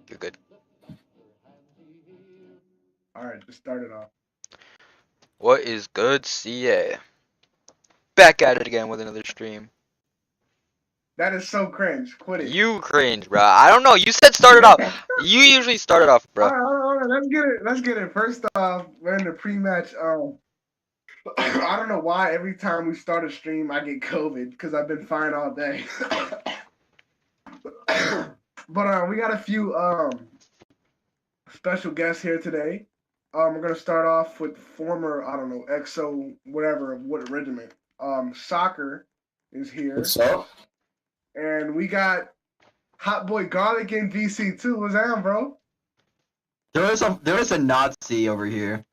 You're good. Alright, just start it off. What is good, CA? Back at it again with another stream. That is so cringe. Quit it. You cringe, bro. I don't know. You said start it off. You usually start it off, bro. Alright, let's get it. Let's get it. First off, we're in the pre-match. I don't know why every time we start a stream I get COVID because I've been fine all day. But we got a few special guests here today. We're gonna start off with former, I don't know, EXO, whatever, what regiment. Soccer is here. What's up? And we got Hot Boy Garlic in VC too. What's that, bro? There is a Nazi over here.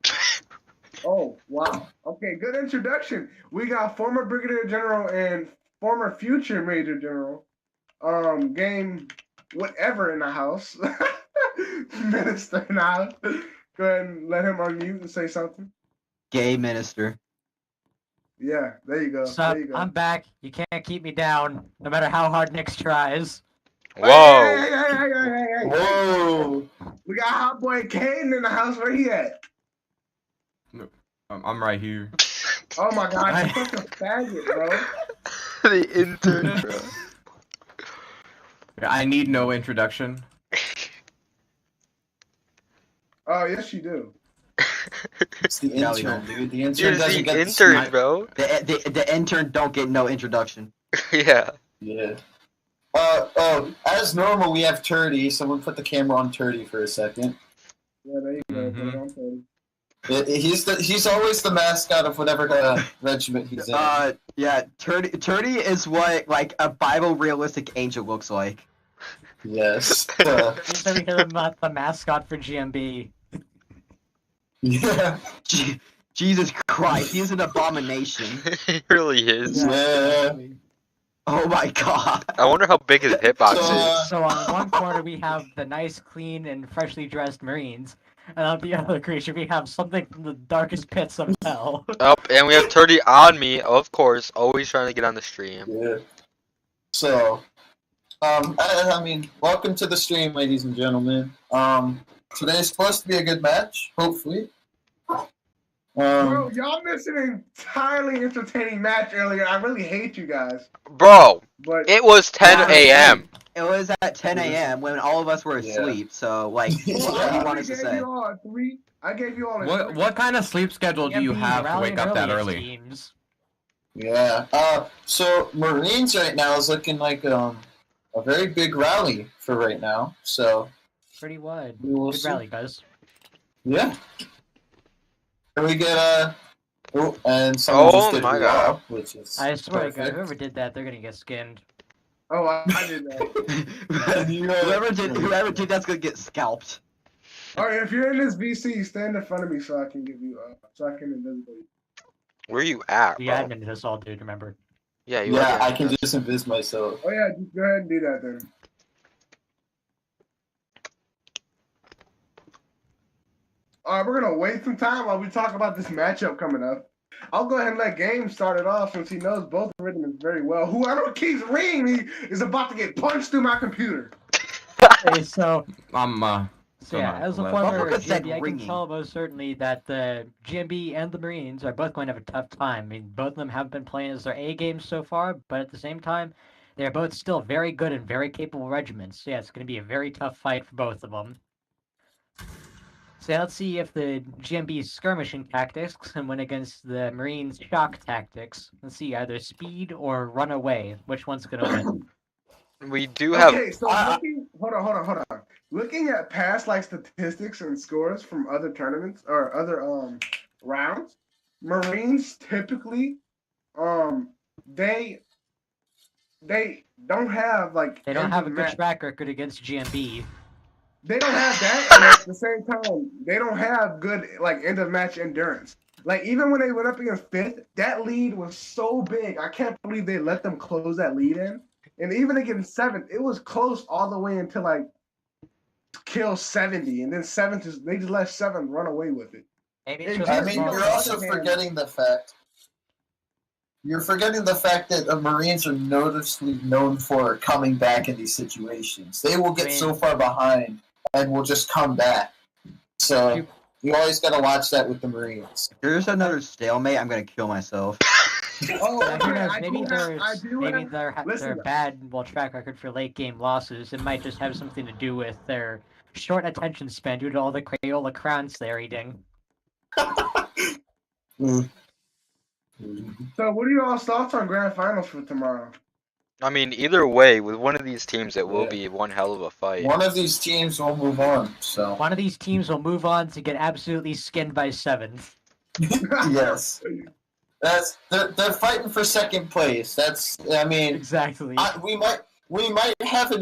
Oh, wow. Okay, good introduction. We got former Brigadier General and former future Major General. Game whatever in the house. Minister in the house. Go ahead and let him unmute and say something. Gay minister. Yeah, there you go. Sup, There you go. I'm back. You can't keep me down, no matter how hard Nix tries. Whoa. Hey. Whoa! We got Hot Boy Caden in the house. Where he at? I'm right here. Oh my god, you're such a faggot, bro. The intern, bro. I need no introduction. Oh, yes, you do. It's the No, you intern, don't. dude. The intern You're doesn't the get intern, bro. The intern don't get no introduction. Yeah. Yeah. As normal, we have Turdy. Someone put the camera on Turdy for a second. Yeah, there you go. Mhm. Put it on tape. He's always the mascot of whatever regiment he's in. Yeah, Turdy is what like a Bible realistic angel looks like. Yes. He's the mascot for GMB. Yeah. Jesus Christ, he's an abomination. He really is. Yeah. Oh my god. I wonder how big his hitbox So, is. So on one corner we have the nice, clean, and freshly dressed Marines, and on the other creature we have something from the darkest pits of hell. Oh, and we have 30 on me, of course, always trying to get on the stream. Yeah. So, I mean, welcome to the stream, ladies and gentlemen. Today's supposed to be a good match, hopefully. Bro, y'all missed an entirely entertaining match earlier. I really hate you guys. Bro, But it was 10 a.m. It was at 10 a.m. when all of us were Yeah. asleep, so like what do you Yeah. want us to say? I gave you all a three. What kind of sleep schedule do you GMB have to rallying wake up that it early? seems. Yeah. So Marines right now is looking like a very big rally for right now. So Pretty wide. we will Good see. rally, guys. Yeah. Can we get and someone just Oh did my it God. off, which is I swear to God, perfect. whoever did that, they're gonna get skinned. Oh, I did that. Whoever did that's gonna get scalped. Alright, if you're in this VC, stand in front of me so I can give you so I can invisible you. Where you at, The bro? admin is this all, dude. Remember? Yeah, you Yeah, are. I can just invis myself. Oh yeah, just go ahead and do that then. Alright, we're gonna wait some time while we talk about this matchup coming up. I'll go ahead and let Game start it off since he knows both regiments very well. Whoever keeps ringing me is about to get punched through my computer. Okay, so I'm yeah, as a Well, former Buffalo said GMB, I can ringing. tell most certainly that the GMB and the Marines are both going to have a tough time. I mean, both of them have been playing as their A games so far, but at the same time, they're both still very good and very capable regiments. So yeah, it's going to be a very tough fight for both of them. So yeah, let's see if the GMB's skirmishing tactics can win against the Marines' shock tactics. Let's see, either speed or run away. Which one's going to win? We do have. Okay, so hold on. Looking at past like statistics and scores from other tournaments or other rounds, Marines typically they don't have like They don't end have of a good match- track record against GMB. They don't have that, and at the same time, they don't have good like end of match endurance. Like even when they went up against fifth, that lead was so big. I can't believe they let them close that lead in. And even against seventh, it was close all the way until like kill 70, and then seventh they just let seven run away with it. Maybe Hey, it's just I Just mean, on you're the also other hand- forgetting the fact. You're forgetting the fact that Marines are noticeably known for coming back in these situations. They will get I mean- so far behind and will just come back. So you always got to watch that with the Marines. If there's another stalemate, I'm gonna kill myself. Oh, Yeah, who okay, knows? I Maybe do have, I do maybe have, their listen, bad track record for late game losses. It might just have something to do with their short attention span due to all the Crayola crowns they're eating. Mm. so what are your thoughts on grand finals for tomorrow? I mean, either way, with one of these teams, it will Yeah. be one hell of a fight. One of these teams will move on. So One of these teams will move on to get absolutely skinned by 7th. yes, they're fighting for second place. I mean, Exactly. we might have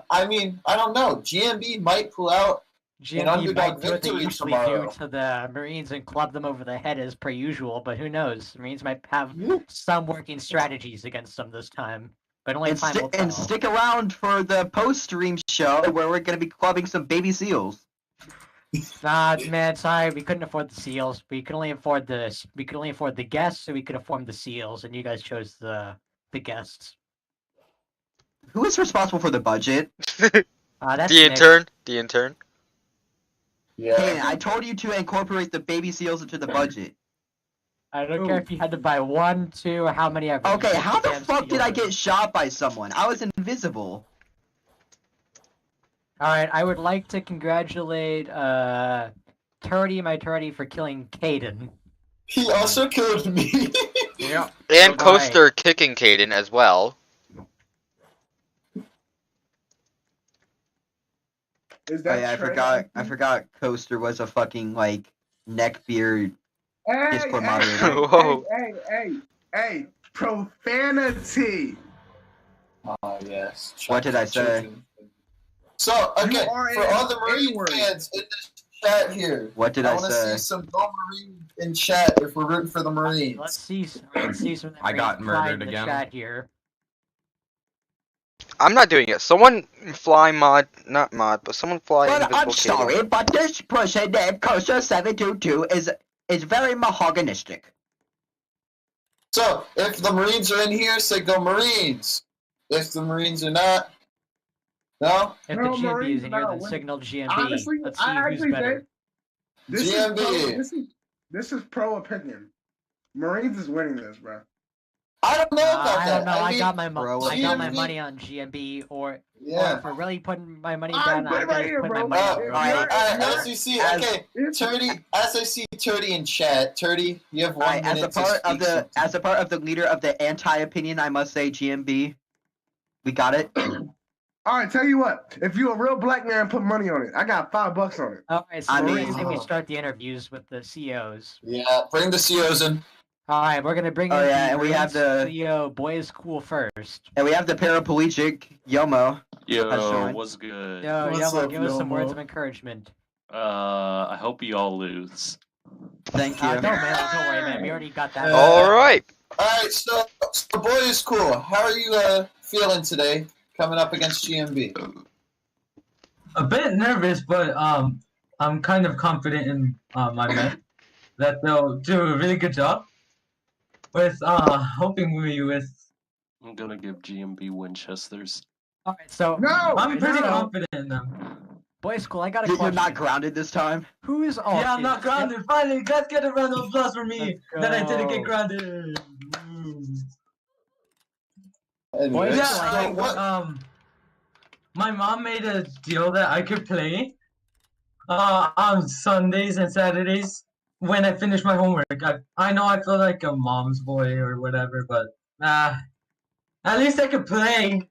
I mean, I don't know. GMB might pull out GMB underdog might do what they victory usually tomorrow. do to the Marines and club them over the head as per usual, but who knows? The Marines might have some working strategies against them this time. But only time will tell. And stick around for the post-stream show where we're gonna be clubbing some baby seals. Nah, man, sorry, we couldn't afford the seals. We could only afford the guests, so we could afford the seals, and you guys chose the guests. Who is responsible for the budget? That's The Nick. intern? The intern? Yeah. Hey, I told you to incorporate the baby seals into the budget. I don't care if you had to buy 1, 2, or how many ever. Okay, how the Damn fuck did I seals. get shot by someone? I was invisible. Alright, I would like to congratulate my Turdy for killing Caden. He also killed me. Yeah. And Alright. Coaster kicking Caden as well. Is Oh that yeah, I forgot Coaster was a fucking like neckbeard Discord moderator. Whoa. Hey, profanity. Oh yes. What did I say? Children. So okay, You are for a all the Marine N-word. fans in this chat here, What did I I want to say? see some Go Marine in chat if we're rooting for the Marines. Let's see some of the I got Marines fly murdered in the again. chat here. I'm not doing it. Someone fly mod, not mod, but someone fly But invisible I'm Caden. sorry, but this person named Coaster722 is very mahoganistic. So if the Marines are in here, say Go Marines. If the Marines are not, no. If No, the GMB Marines is in here, not then winning. signal GMB. Honestly, Let's see I who's actually better. think GMB. this is pro opinion. Marines is winning this, bro. I don't know about I that. don't know. I mean, got my GMB money on GMB, or yeah. if we're really putting my money I'm down, putting I'm right gonna here, put my bro. money on If Rogue. you're- As you see, okay, Turdy. As I see Turdy in chat, Turdy, you have 1 Alright, minute as a part to of speak something. as a part of the leader of the anti-opinion, I must say GMB. We got it. All right, tell you what. If you're a real black man, put money on it. I got $5 on it. Alright, so I we're mean- gonna say we start the interviews with the CEOs. Yeah, bring the COs in. Alright, we're gonna bring Oh, in yeah, the and we have Marines the- CEO Boy School first. And we have the paraplegic Yomo. Yo, How's it going? what's good? Yo, What's Yellow, up, give us some words Yomo? of encouragement. I hope you all lose. Thank you. Don't worry, man. We already got that. Alright. Alright, so Boy is cool. How are you feeling today coming up against GMB? A bit nervous, but I'm kind of confident in my men that they'll do a really good job. With hoping with I'm gonna give GMB Winchesters. Alright, so No! I'm pretty no. confident in them. Boy School, I got a You're question. not grounded this time. Who's all? Yeah, I'm not grounded. Finally, let's get a round of applause for me Let's that I didn't go. get grounded. Woo. Anyways, Yeah, so what? my mom made a deal that I could play on Sundays and Saturdays when I finish my homework. I know I feel like a mom's boy or whatever, but at least I could play.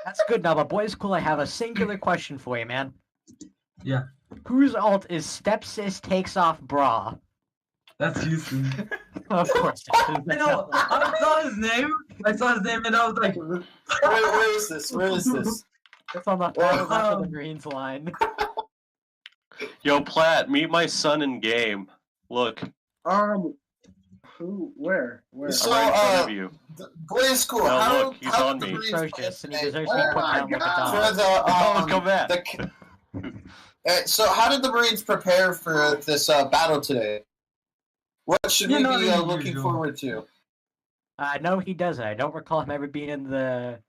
That's good now, but Boy School, I have a singular question for you, man. Yeah. Whose alt is Stepsis takes off bra? That's Houston. Of course. I know. I saw his name. And I was like, Where is this? Where is this? It's on the left of the Marines line. Yo, Platt, meet my son in game. Look, Who? Where? So, I'm right in front of you. Boy is cool. No, how look, he's how on did the me. Marines Atrocious, and he play deserves to be today? put my down like a God. For dog. the Oh, come back. So how did the Marines prepare for this battle today? What should You we know be the looking usual. forward to? No, he doesn't. I don't recall him ever being in the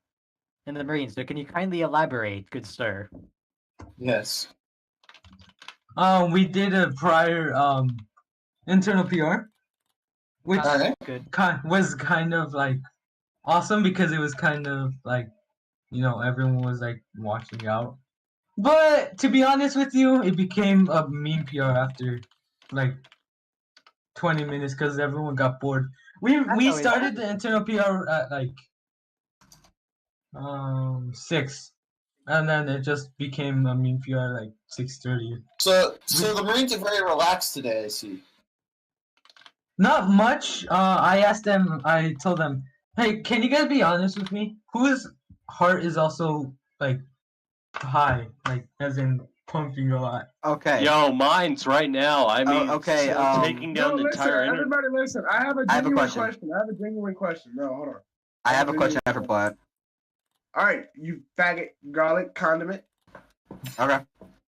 Marines. So can you kindly elaborate, good sir? Yes. We did a prior internal PR, which Alright. Good. was kind of like awesome because it was kind of like, you know, everyone was like watching out. But to be honest with you, it became a meme PR after like 20 minutes because everyone got bored. We always started the internal PR at like 6, and then it just became a meme PR at like 6:30. So the Marines are very relaxed today, I see. Not much. I asked them. I told them, "Hey, can you guys be honest with me? Whose heart is also like high, like as in pumping a lot?" Okay. Yo, mine's right now. I mean, okay, taking down No, the listen, entire internet. everybody listen. I have a I have a genuine question. I have a genuine question. No, hold on. I have a question after Platt. All right, you faggot, garlic, condiment. Okay.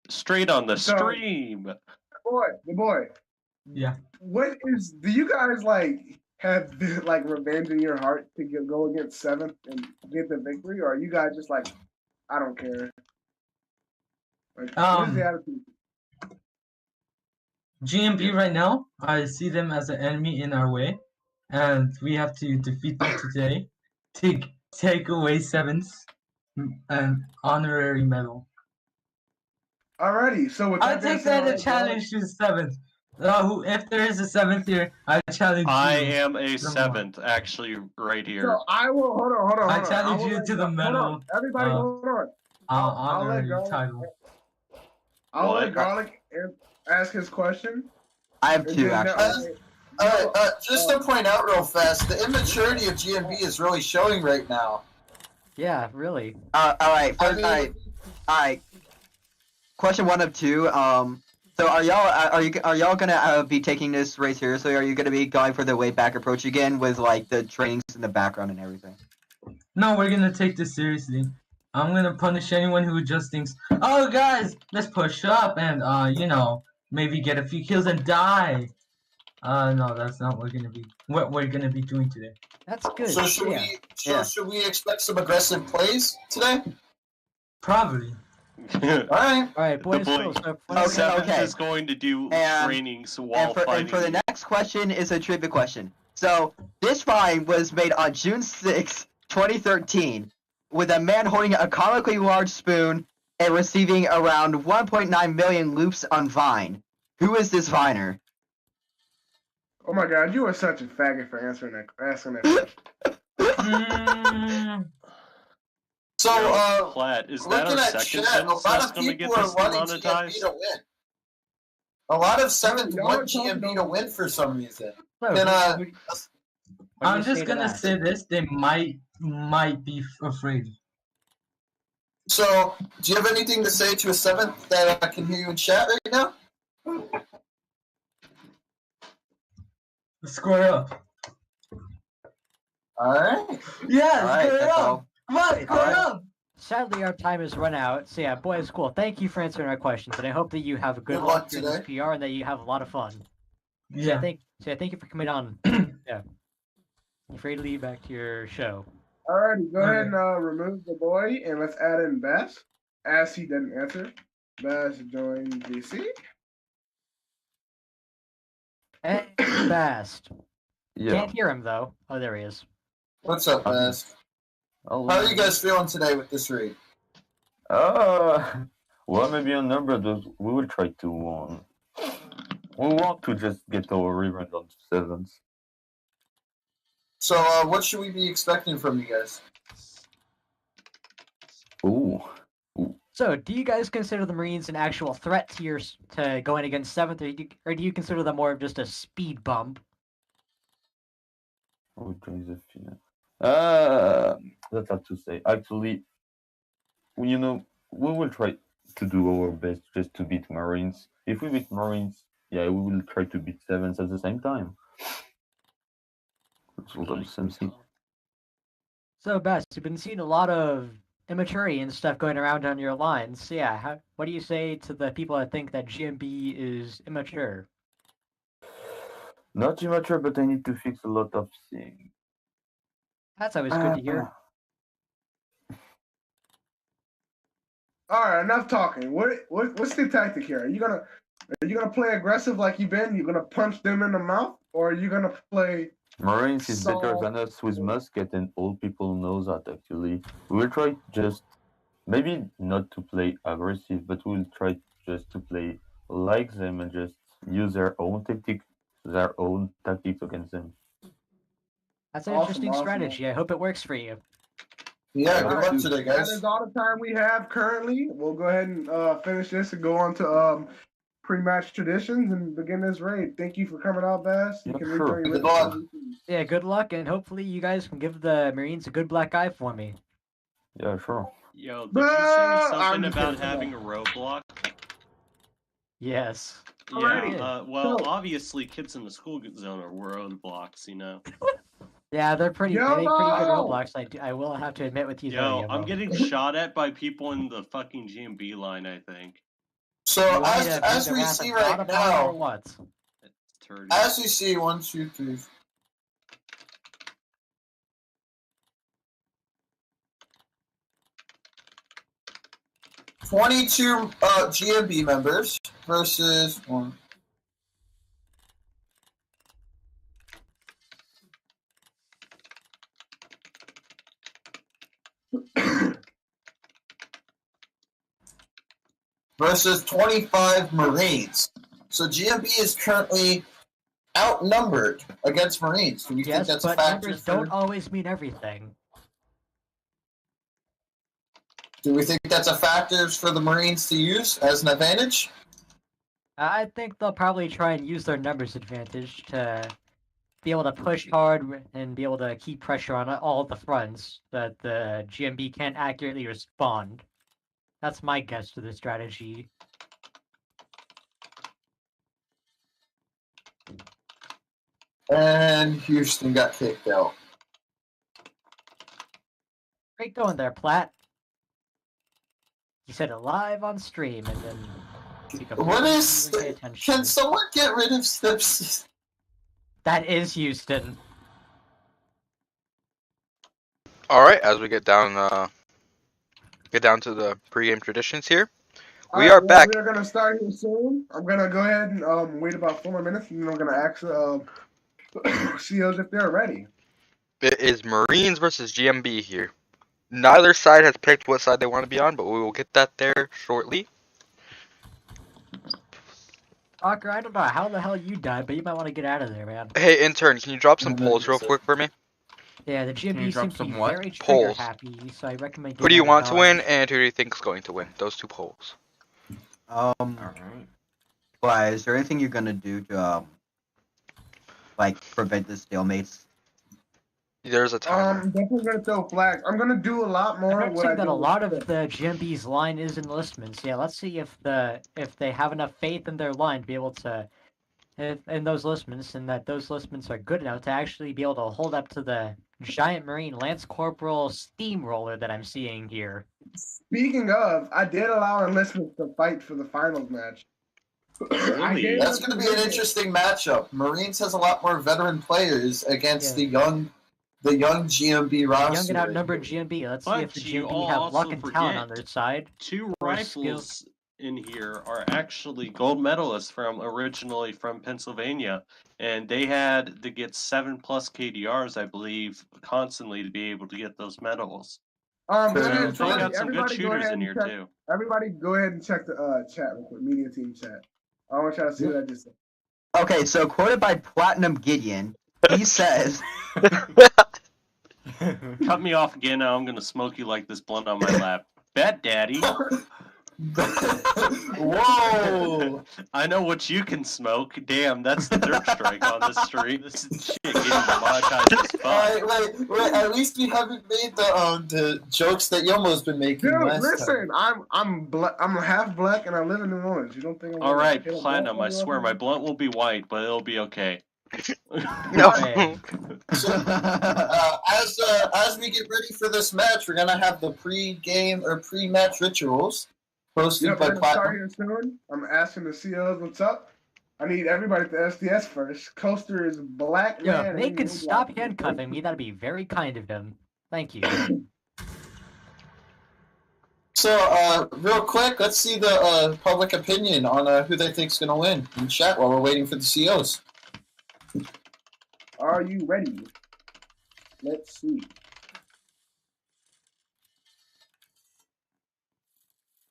Straight on the So- stream. The boy. Yeah. What is? Do you guys like have like revenge in your heart to go against 7th and get the victory, or are you guys just like, I don't care? Like, what is the attitude? GMB right now, I see them as an enemy in our way, and we have to defeat them today to take away 7's an honorary medal. Alrighty, so with I that being take said, that as a challenge to 7th. If there is a 7th here, I challenge I you. am a 7th, actually, right here. So I will hold on. I challenge you to the medal. Everybody, hold on. I'll let Honorary Garlic. title. I'll What? let Garlic ask his question. I have and two, then- actually. Alright, just to point out real fast, the immaturity of GMB is really showing right now. Yeah, really. Alright, I first, mean- alright. Question 1 of 2. So are y'all gonna be taking this race seriously? Are you gonna be going for the way back approach again with like the trainings in the background and everything? No, we're gonna take this seriously. I'm gonna punish anyone who just thinks, oh guys, let's push up and you know, maybe get a few kills and die. No, that's not what we're gonna be doing today. That's good. So should should we expect some aggressive plays today? Probably. Alright. All right, boys. boy- So Okay, Seventh okay. is going to do And- trainings while And fighting. for the next question is a trivia question. So this find was made on June 6, 2013, with a man holding a comically large spoon and receiving around 1.9 million loops on Vine. Who is this Viner? Oh my God, you are such a faggot for asking that question. So, Platt, is that looking our at second chat, a sentence lot that's of going to get people are this wanting GMB demonetized? to win. A lot of 7th Y'all want are talking GMB to about- win for some reason. So, And, what do I'm you just to gonna that? say this: they might be afraid. So, do you have anything to say to a 7th that I can hear you in chat right now? Square up. Alright. Yeah, Alright, square that's up. all. Come on, square Alright. up. Sadly, our time has run out. So yeah, boys, cool. Thank you for answering our questions, and I hope that you have a good Good luck luck during this today. PR and that you have a lot of fun. Yeah. Thank you for coming on. Yeah. You're free to leave back to your show. Alrighty, go Okay. ahead and remove the boy and let's add in Bass. As he doesn't answer, Bass join DC. And fast. Yeah. Can't hear him though. Oh, there he is. What's up, Baz? How are you guys feeling today with this raid? Well, maybe a number that we will try to we want to just get our rerun on 7th. So, what should we be expecting from you guys? Ooh. So, do you guys consider the Marines an actual threat to going against 7th, or do you consider them more of just a speed bump? Which is a final. That's hard to say. Actually, you know, we will try to do our best just to beat Marines. If we beat Marines, yeah, we will try to beat 7th at the same time. It's all the same thing. So, Bess, you've been seeing a lot of immaturity and stuff going around on your lines. So, yeah, what do you say to the people that think that GMB is immature? Not immature, but I need to fix a lot of things. That's always good to hear. All right, enough talking. What's the tactic here? Are you gonna play aggressive like you've been? You're gonna punch them in the mouth, or are you gonna play Marines is better soft? than us with musket, and all people know that actually. We will try just maybe not to play aggressive, but we'll try just to play like them and just use their own tactics against them. That's an Awesome, interesting awesome. strategy. I hope it works for you. Yeah, All good right, luck today, that guys. is all the time we have currently. We'll go ahead and finish this and go on to pre-match traditions and begin this raid. Thank you for coming out, Bass. You Yeah, can sure. rejoin your Good luck. Yeah, good luck, and hopefully you guys can give the Marines a good black eye for me. Yeah, sure. Yo, did you say I'm something just about kidding, having a roadblock? Yes. Alrighty. Yeah, well, So- obviously kids in the school zone are roadblocks, you know. Yeah, they're pretty. They make pretty good Yo! roadblocks. I will have to admit with you. Yo, though, I'm Yummo. getting shot at by people in the fucking GMB line, I think. So You want me to bring as the we wrath see of God right upon you or now, what? It's turdy. as we see, 1, 2, 3. 22 GMB members versus 1. versus 25 Marines. So GMB is currently outnumbered against Marines. Do we think Yes, that's a but factor? numbers don't always mean everything. Do we think that's a factor for the Marines to use as an advantage? I think they'll probably try and use their numbers advantage to be able to push hard and be able to keep pressure on all the fronts that the GMB can't accurately respond. That's my guess to the strategy. And Houston got kicked out. Great going there, Platt. You said it live on stream and then you What is? didn't pay attention. Can someone get rid of Snips? That is Houston. All right, as we get down to the pregame traditions here, we are back. We're gonna start here soon. I'm gonna go ahead and wait about 4 more minutes, and then I'm gonna ask CEOs if they're ready. It is Marines versus GMB here. Neither side has picked what side they want to be on, but we will get that there shortly. Walker, I don't know how the hell you died, but you might want to get out of there, man. Hey, intern, can you drop some polls real quick for me? Yeah, the Can you GMB drop seems to some be what? very trigger Polls. happy, so I recommend. Who do you getting out want of to win, Dodge. and who do you think is going to win? Those two polls. Alright. Why, is there anything you're gonna do to like prevent the stalemates? There's a timer. Definitely gonna throw flags. I'm gonna do a lot more. I'm what I noticing that do a with lot of Chris. the GMB's line is enlistments. Yeah, let's see if they have enough faith in their line to be able to, in those enlistments, and that those enlistments are good enough to actually be able to hold up to the giant Marine Lance Corporal steamroller that I'm seeing here. Speaking of, I did allow enlistments to fight for the finals match. I gave That's them going to be an permission. interesting matchup. Marines has a lot more veteran players against the young GMB roster. Young and outnumbered GMB. Let's see But if the you GMB have also luck and talent on forget their side. Two or rifles in here are actually gold medalists originally from Pennsylvania, and they had to get 7+ KDRs, I believe, constantly to be able to get those medals. Go ahead, So they sorry, got some good everybody go shooters ahead in and here check. too. Everybody, go ahead and check the chat real quick, media team chat. I want y'all to see what I just said. Okay, so quoted by Platinum Gideon, he says, Cut me off again, now I'm gonna smoke you like this blunt on my lap. Bet, daddy. Whoa! I know what you can smoke. Damn, that's the dirt strike on this street. This is shit getting demonetized as fuck. Wait, at least we haven't made the jokes that Yomo's been making Dude, last listen, time. I'm half black and I live in New Orleans. You don't think I'm All right, gonna Platinum, I black swear my everyone? blunt will be white, but it'll be okay. No. Hey. So, as we get ready for this match, we're gonna have the pre-game or pre-match rituals posted Yep, by we're gonna start Platinum. here soon. I'm asking the CEOs what's up. I need everybody at the SDS first. Coaster is black Yo, man. if they and could he's stop black. handcuffing me, that'd be very kind of them. Thank you. So, real quick, let's see the public opinion on who they think's going to win in chat while we're waiting for the COs. Are you ready? Let's see.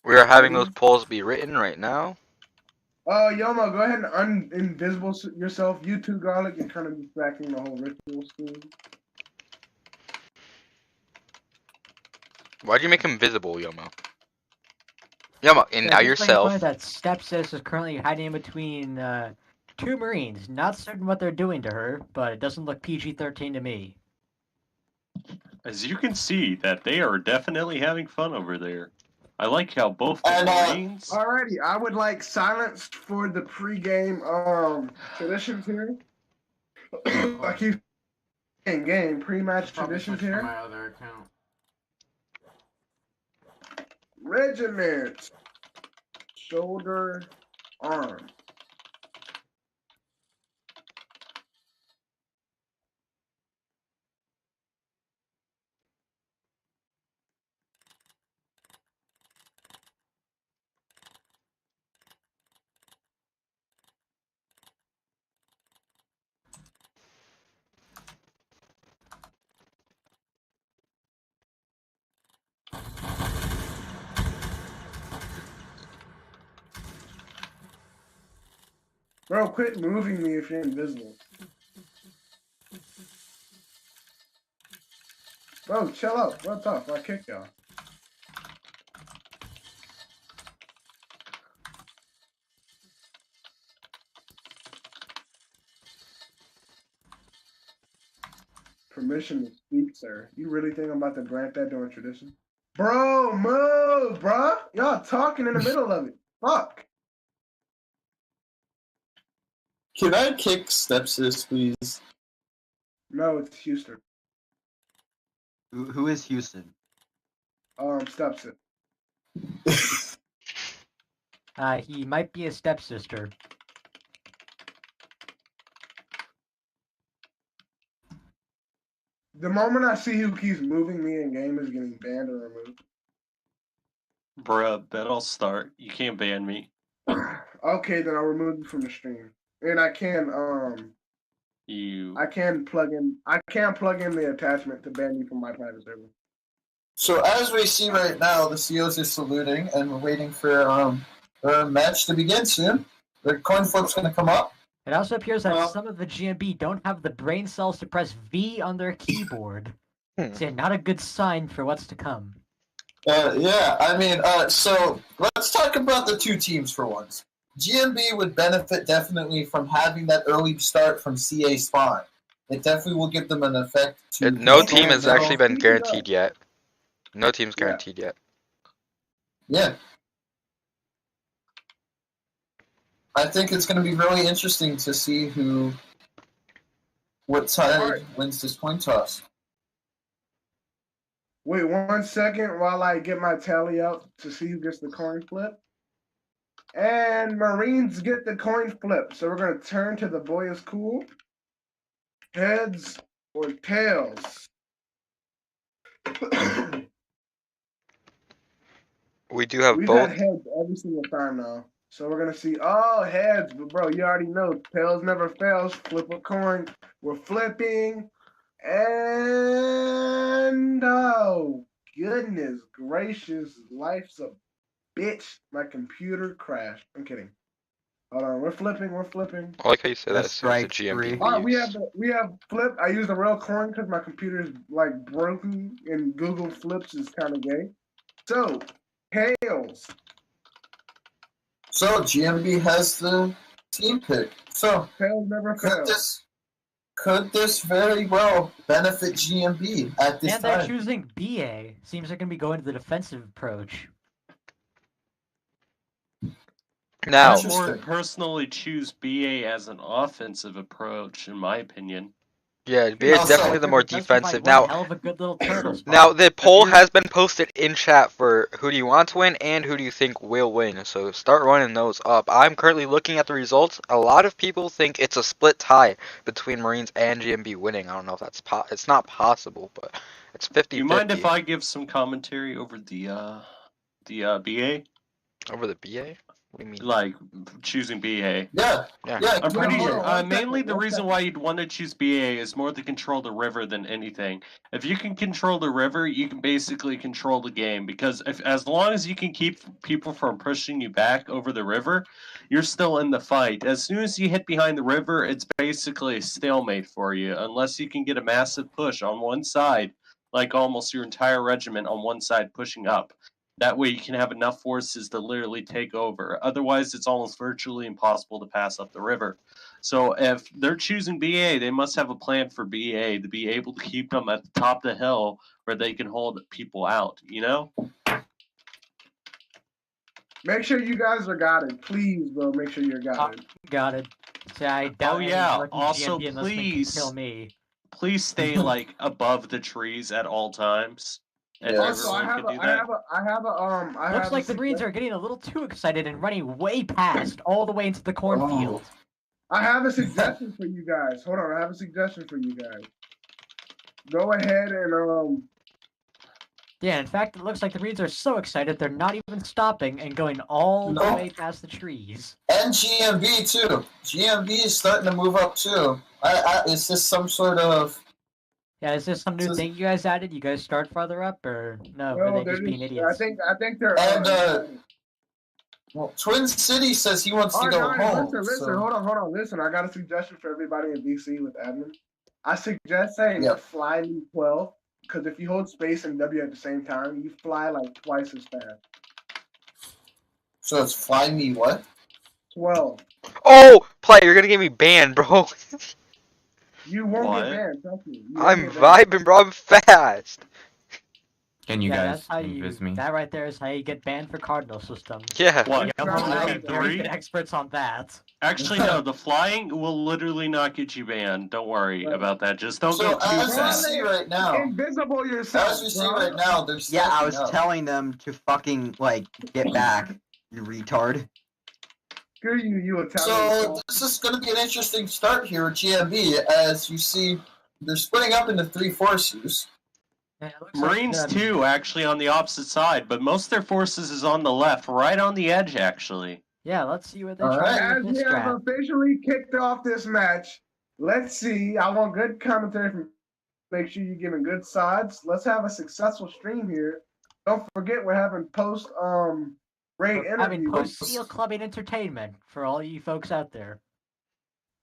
We are having those polls be written right now. Yomo, go ahead and uninvisible yourself. You too, Garlic, and kind of distracting the whole ritual screen. Why'd you make him visible, Yomo? Yomo, and now Just yourself. letting you know that Stepsis is currently hiding in between two Marines. Not certain what they're doing to her, but it doesn't look PG-13 to me. As you can see, that they are definitely having fun over there. I like how both the And, Marines. Alrighty, I would like silence for the pregame traditions here. I keep saying game pre-match traditions here. My other account. Regiment, shoulder, arm. Bro, quit moving me if you're invisible. Bro, chill out. What's up? I kick y'all. Permission to speak, sir. You really think I'm about to grant that during tradition? Bro, move, bro. Y'all talking in the middle of it. Fuck. Can I kick Stepsis, please? No, it's Houston. Who is Houston? Stepson. He might be a stepsister. The moment I see who keeps moving me in game is getting banned or removed. Bruh, bet I'll start. You can't ban me. Okay, then I'll remove you from the stream. And I can plug in the attachment to ban you from my private server. So as we see right now, the COs are saluting, and we're waiting for the match to begin soon. The coin flip's going to come up. It also appears that some of the GMB don't have the brain cells to press V on their keyboard. So not a good sign for what's to come. Yeah, I mean, so let's talk about the two teams for once. GMB would benefit definitely from having that early start from CA spawn. It definitely will give them an effect. No team has actually been guaranteed yet. No team's guaranteed yet. Yeah. I think it's going to be really interesting to see what side wins this coin toss. Wait 1 second while I get my tally out to see who gets the coin flip. And Marines get the coin flip. So we're going to turn to the boy is cool. Heads or tails? We do have We've both. had heads every single time now. So we're going to see, heads. But bro, you already know, tails never fails. Flip a coin. We're flipping. And, oh, goodness gracious. Life's a bitch. My computer crashed. I'm kidding. Hold on, we're flipping. I like how you say that. That's As soon as the strike GMB three. All right, leaves. we have flip. I used a real coin because my computer is like broken, and Google Flips is kind of gay. So, tails. So GMB has the team pick. So Tails never fails. could this very well benefit GMB at this And they're time? choosing BA. Seems they're going to be going to the defensive approach. Now, I more personally choose BA as an offensive approach, in my opinion. yeah, BA is Also, definitely the more It does provide defensive. one Now, hell of a good little turtle spot. now the poll has been posted in chat for who do you want to win and who do you think will win. So start running those up. I'm currently looking at the results. A lot of people think it's a split tie between Marines and GMB winning. I don't know if that's it's not possible, but it's 50-50. Do you mind if I give some commentary over the The BA? Over the BA? What do you mean? Like, choosing BA. Yeah. Yeah. I'm pretty hold on, sure. one Mainly second, the one reason second. why you'd want to choose BA is more to control the river than anything. If you can control the river, you can basically control the game because as long as you can keep people from pushing you back over the river, you're still in the fight. As soon as you hit behind the river, it's basically a stalemate for you unless you can get a massive push on one side, like almost your entire regiment on one side pushing up. That way you can have enough forces to literally take over. Otherwise, it's almost virtually impossible to pass up the river. So if they're choosing BA, they must have a plan for BA to be able to keep them at the top of the hill where they can hold people out, you know? Make sure you guys are guided. Please, bro, make sure you're guided. Got it. So I doubt any yeah, lucky also GMB enlistment can please- kill me. Please stay like above the trees at all times. If Yeah. Also, I everyone have could a, do I that. have a, I have a, I Looks have like the Marines are getting a little too excited and running way past all the way into the cornfield. I have a suggestion for you guys. Hold on, I have a suggestion for you guys. Go ahead and Yeah, in fact, it looks like the Marines are so excited they're not even stopping and going all the Nope. way past the trees. And GMB too. GMB is starting to move up too. Is this some sort of? Yeah, is this some new So- thing you guys added? You guys start farther up, or no? no, Are they they're just being just, idiots? I think they're. And well, Twin City says he wants to All go right, home. listen, so- hold on. Listen, I got a suggestion for everybody in DC with admin. I suggest saying Yeah. fly me 12, because if you hold space and W at the same time, you fly like twice as fast. So it's fly me what? 12. Oh, play! You're gonna get me banned, bro. You won't What? get banned, trust me. You won't I'm get banned. vibing, bro. I'm fast. Can you Yeah, guys that's how you. invis me? That right there is how you get banned for Cardinal systems. Yeah. What? Yep, No, we're no, very good three? experts on that. Actually, no. The flying will literally not get you banned. Don't worry Right. about that. Just don't So get too as we fast. see right now, Invisible yourself. as we see bro. right now, they're Yeah, I stacking was up. telling them to fucking like get back, you retard. Screw you, you Italian. So this is going to be an interesting start here with GMB. As you see, they're splitting up into three forces. Yeah, it looks like, Marines too, actually on the opposite side, but most of their forces is on the left, right on the edge, actually. Yeah, let's see what they All try right. to As do we with this have draft. officially kicked off this match, let's see. I want good commentary from. Make sure you're giving good sides. Let's have a successful stream here. Don't forget we're having post raid Having interview. post Steel Clubbing entertainment for all you folks out there.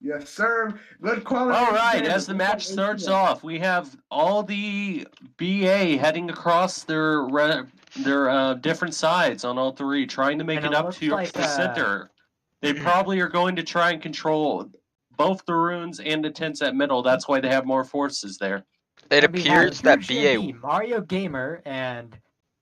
Yes, sir. Good quality. All right, entertainment. as the match starts off, we have all the BA heading across their different sides on all three, trying to make And it it up looks to like, the center. They probably are going to try and control both the runes and the tents at middle. That's why they have more forces there. It And we have appears that two BA. GMB, Mario Gamer and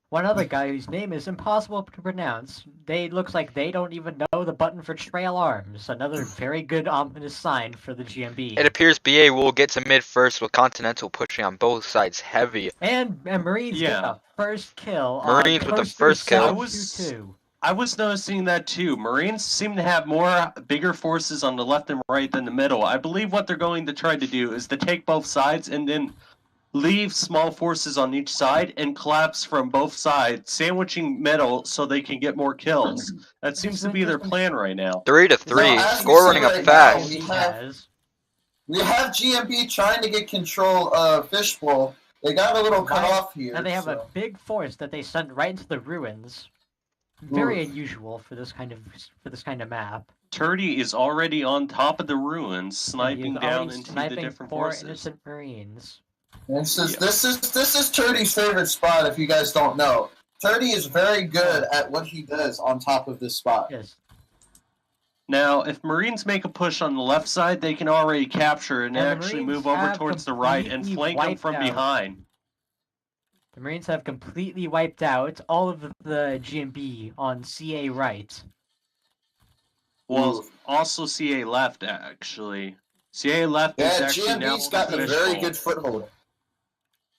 one other guy whose name is impossible to pronounce. They looks like they don't even know the button for trail arms. Another very good ominous sign for the GMB. It appears BA will get to mid first with Continental pushing on both sides heavy. And Marines get Yeah. the first kill. Marines on with the Coaster first kill. 722. I was noticing that too. Marines seem to have more bigger forces on the left and right than the middle. I believe what they're going to try to do is to take both sides and then leave small forces on each side and collapse from both sides, sandwiching middle so they can get more kills. That seems to be their plan right now. 3-3. as we Score see running up right now, fast. We have GMB trying to get control of Fishbowl. They got a little cut off here. And they have a so- big force that they sent right into the ruins. Very unusual for this kind of map. Turdy is already on top of the ruins, sniping He's down already into the sniping different four forces. innocent Marines. This is Turdy's favorite spot. If you guys don't know, Turdy is very good at what he does on top of this spot. Yes. Now, if Marines make a push on the left side, they can already capture and And the actually Marines move over have towards the right and completely flank them wiped from out. behind. The Marines have completely wiped out all of the GMB on CA right. Well, also CA left, actually. CA left is Yeah, actually now GMB's gotten a very official. good foothold.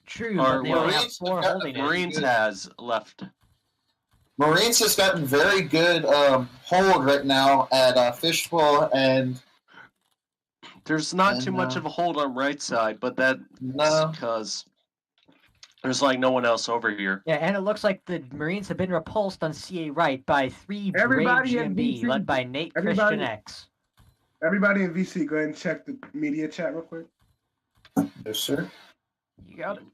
True, Or but they only have Marines four have got holding the it. Marines has left. Marines has gotten very good hold right now at Fishbowl, and There's not And, too much of a hold on right side, but that's no, because There's like no one else over here. Yeah, and it looks like the Marines have been repulsed on CA right by 3 brave Everybody in GMB, VC, led by Nate everybody- Christian X. Everybody in VC, go ahead and check the media chat real quick. Yes, sir. You got it.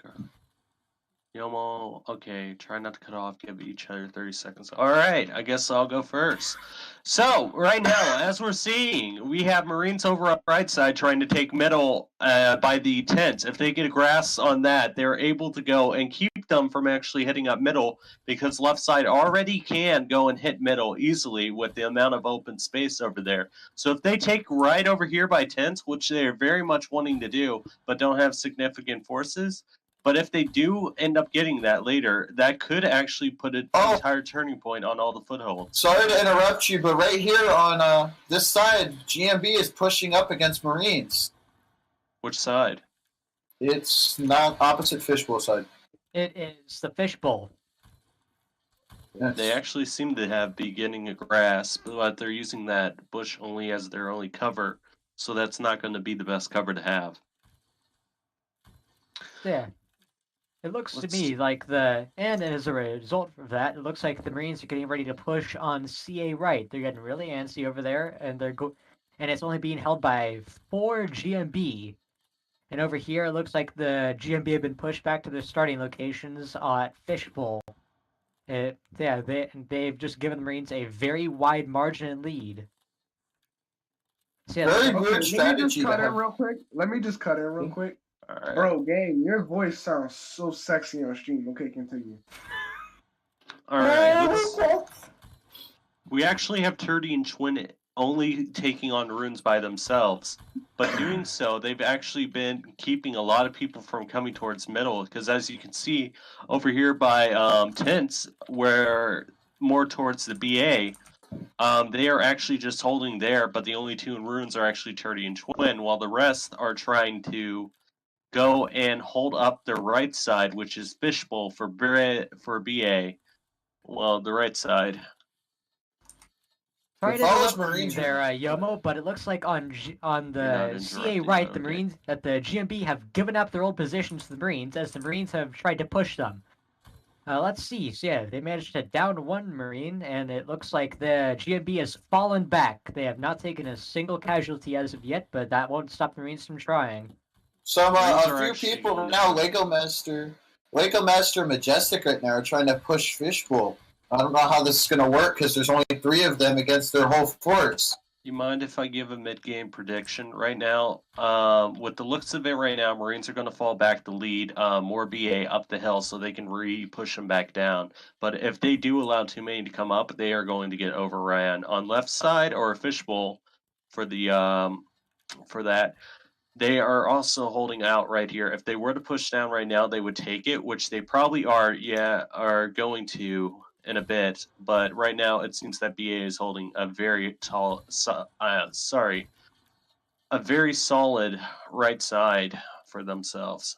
Yomo, okay, try not to cut off, give each other 30 seconds. All right, I guess I'll go first. So, right now, as we're seeing, we have Marines over on the right side trying to take middle by the tents. If they get a grasp on that, they're able to go and keep them from actually hitting up middle, because left side already can go and hit middle easily with the amount of open space over there. So if they take right over here by tents, which they're very much wanting to do, but don't have significant forces, but if they do end up getting that later, that could actually put an entire turning point on all the footholds. Sorry to interrupt you, but right here on this side, GMB is pushing up against Marines. Which side? It's not opposite fishbowl side. It is the fishbowl. Yes. They actually seem to be getting a grasp, but they're using that bush only as their only cover, so that's not going to be the best cover to have. Yeah. It looks to me like and as a result of that, it looks like the Marines are getting ready to push on CA right. They're getting really antsy over there, and and it's only being held by 4 GMB. And over here, it looks like the GMB have been pushed back to their starting locations at Fishbowl. They've just given the Marines a very wide margin and lead. So yeah, Very Okay, good let me strategy just to cut in have. real quick. Let me just cut in real quick. All right. Bro, Game, your voice sounds so sexy on stream. Okay, continue. All right. We actually have Turdy and Twin only taking on runes by themselves, but doing so, they've actually been keeping a lot of people from coming towards middle, because as you can see over here by tents, where more towards the BA, they are actually just holding there, but the only 2 runes are actually Turdy and Twin, while the rest are trying to go and hold up the right side, which is Fishbowl for BA. Well, the right side. Sorry to If I was interrupt you Marines, there, Yomo, but it looks like on not the CA interrupting, right, but the okay. Marines that the GMB have given up their old positions to the Marines as the Marines have tried to push them. Let's see. So yeah, they managed to down 1 Marine, and it looks like the GMB has fallen back. They have not taken a single casualty as of yet, but that won't stop the Marines from trying. Some Marines a are few actually people going now, to- Lego Master, Majestic right now are trying to push Fishbowl. I don't know how this is going to work because there's only 3 of them against their whole force. You mind if I give a mid-game prediction right now? With the looks of it right now, Marines are going to fall back to lead more BA up the hill so they can re-push them back down. But if they do allow too many to come up, they are going to get overran on left side or Fishbowl for the for that. They are also holding out right here. If they were to push down right now, they would take it, which they probably are going to in a bit. But right now, it seems that BA is holding a very a very solid right side for themselves.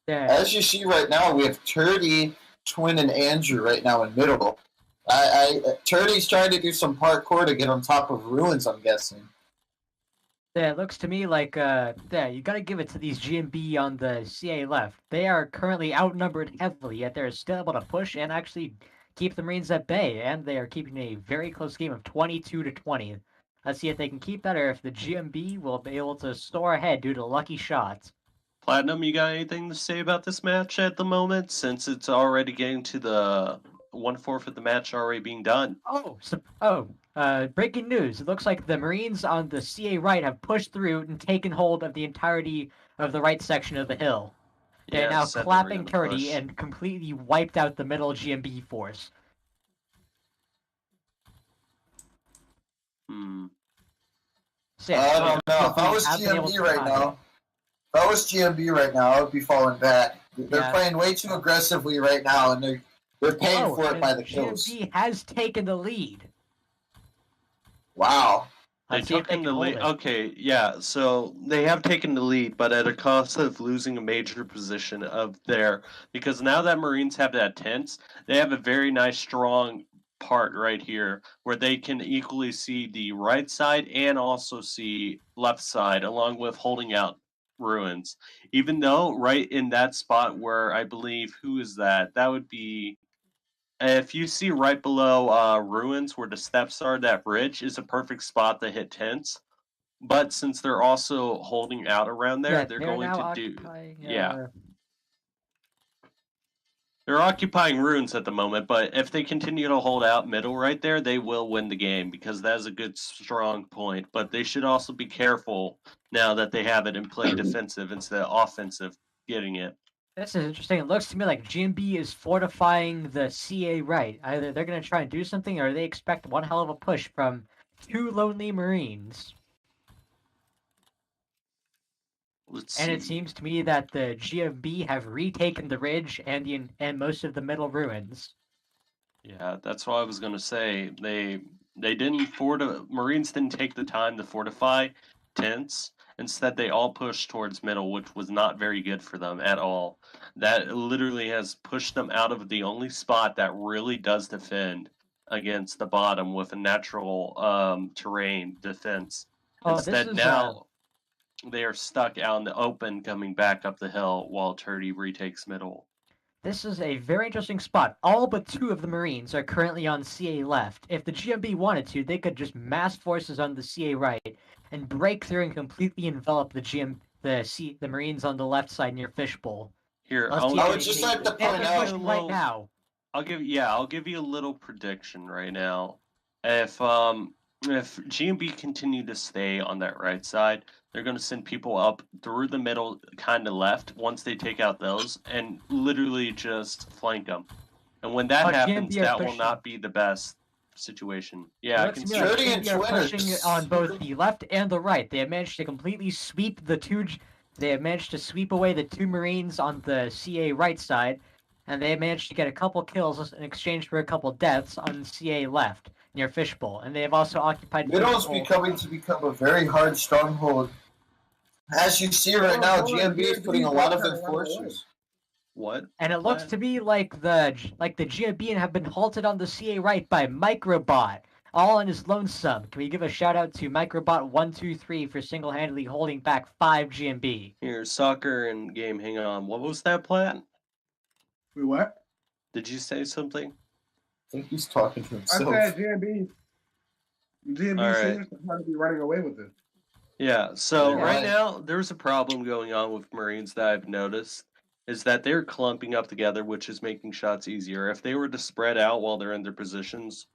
Yeah. As you see right now, we have Turdy, Twin, and Andrew right now in middle. Turdy's trying to do some parkour to get on top of ruins, I'm guessing. Yeah, it looks to me like you gotta give it to these GMB on the CA left. They are currently outnumbered heavily, yet they're still able to push and actually keep the Marines at bay, and they are keeping a very close game of 22-20. Let's see if they can keep that, or if the GMB will be able to soar ahead due to lucky shots. Platinum, you got anything to say about this match at the moment, since it's already getting to the 1/4 of the match already being done? Breaking news. It looks like the Marines on the CA right have pushed through and taken hold of the entirety of the right section of the hill. They're now said they were clapping gonna Turdy push. and completely wiped out the middle GMB force. I don't know. If I was GMB right now, I would be falling back. They're playing way too aggressively right now, and they're paying for it by the kills. GMB has taken the lead. Wow. They Let's see if took they in can the hold lead. it. Okay, yeah. So they have taken the lead, but at a cost of losing a major position of there. Because now that Marines have that tents, they have a very nice, strong part right here where they can equally see the right side and also see left side, along with holding out ruins. Even though right in that spot where I believe who is that? That would be if you see right below ruins where the steps are, that bridge is a perfect spot to hit tents. But since they're also holding out around there, Yeah, they're they're going now to do occupying. yeah. They're occupying ruins at the moment, but if they continue to hold out middle right there, they will win the game because that is a good strong point. But they should also be careful now that they have it and play defensive instead of offensive getting it. This is interesting. It looks to me like GMB is fortifying the CA right. Either they're going to try and do something, or they expect one hell of a push from two lonely Marines. Let's And see. it seems to me that the GMB have retaken the ridge and most of the middle ruins. Yeah, that's what I was gonna say. They didn't Marines didn't take the time to fortify tents. Instead, they all pushed towards middle, which was not very good for them at all. That literally has pushed them out of the only spot that really does defend against the bottom with a natural terrain defense. Oh, this Instead, is now they are stuck out in the open, coming back up the hill while Turdy retakes middle. This is a very interesting spot. All but two of the Marines are currently on CA left. If the GMB wanted to, they could just mass forces on the CA right and break through and completely envelop the Marines on the left side near Fishbowl. Here, Let's see I if would they just can- like to they point can out. push right now. I'll give you a little prediction right now. If GMB continue to stay on that right side, they're going to send people up through the middle, kind of left. Once they take out those, and literally just flank them. And when that happens, GMB are that will pushing. not be the best situation. Yeah, I Looks can to see. me like Shooting GMB are and pushing Twitter. on both the left and the right. They have managed to completely sweep the two. They have managed to sweep away the two Marines on the CA right side, and they managed to get a couple kills in exchange for a couple deaths on CA left near Fishbowl. And they have also occupied Middle is Fishbowl. become a very hard stronghold. As you see right now, GMB is putting a lot of their forces. What? And it looks to me like the GMB have been halted on the CA right by Microbot, all on his lonesome. Can we give a shout out to Microbot123 for single-handedly holding back 5 GMB? Here, soccer and game. Hang on. What was that plan? Wait, what? Did you say something? I think he's talking to I himself. said GMB. GMB All right. seems to kind of be running away with it. Yeah, so Yeah. right now there's a problem going on with Marines that I've noticed is that they're clumping up together, which is making shots easier. If they were to spread out while they're in their positions,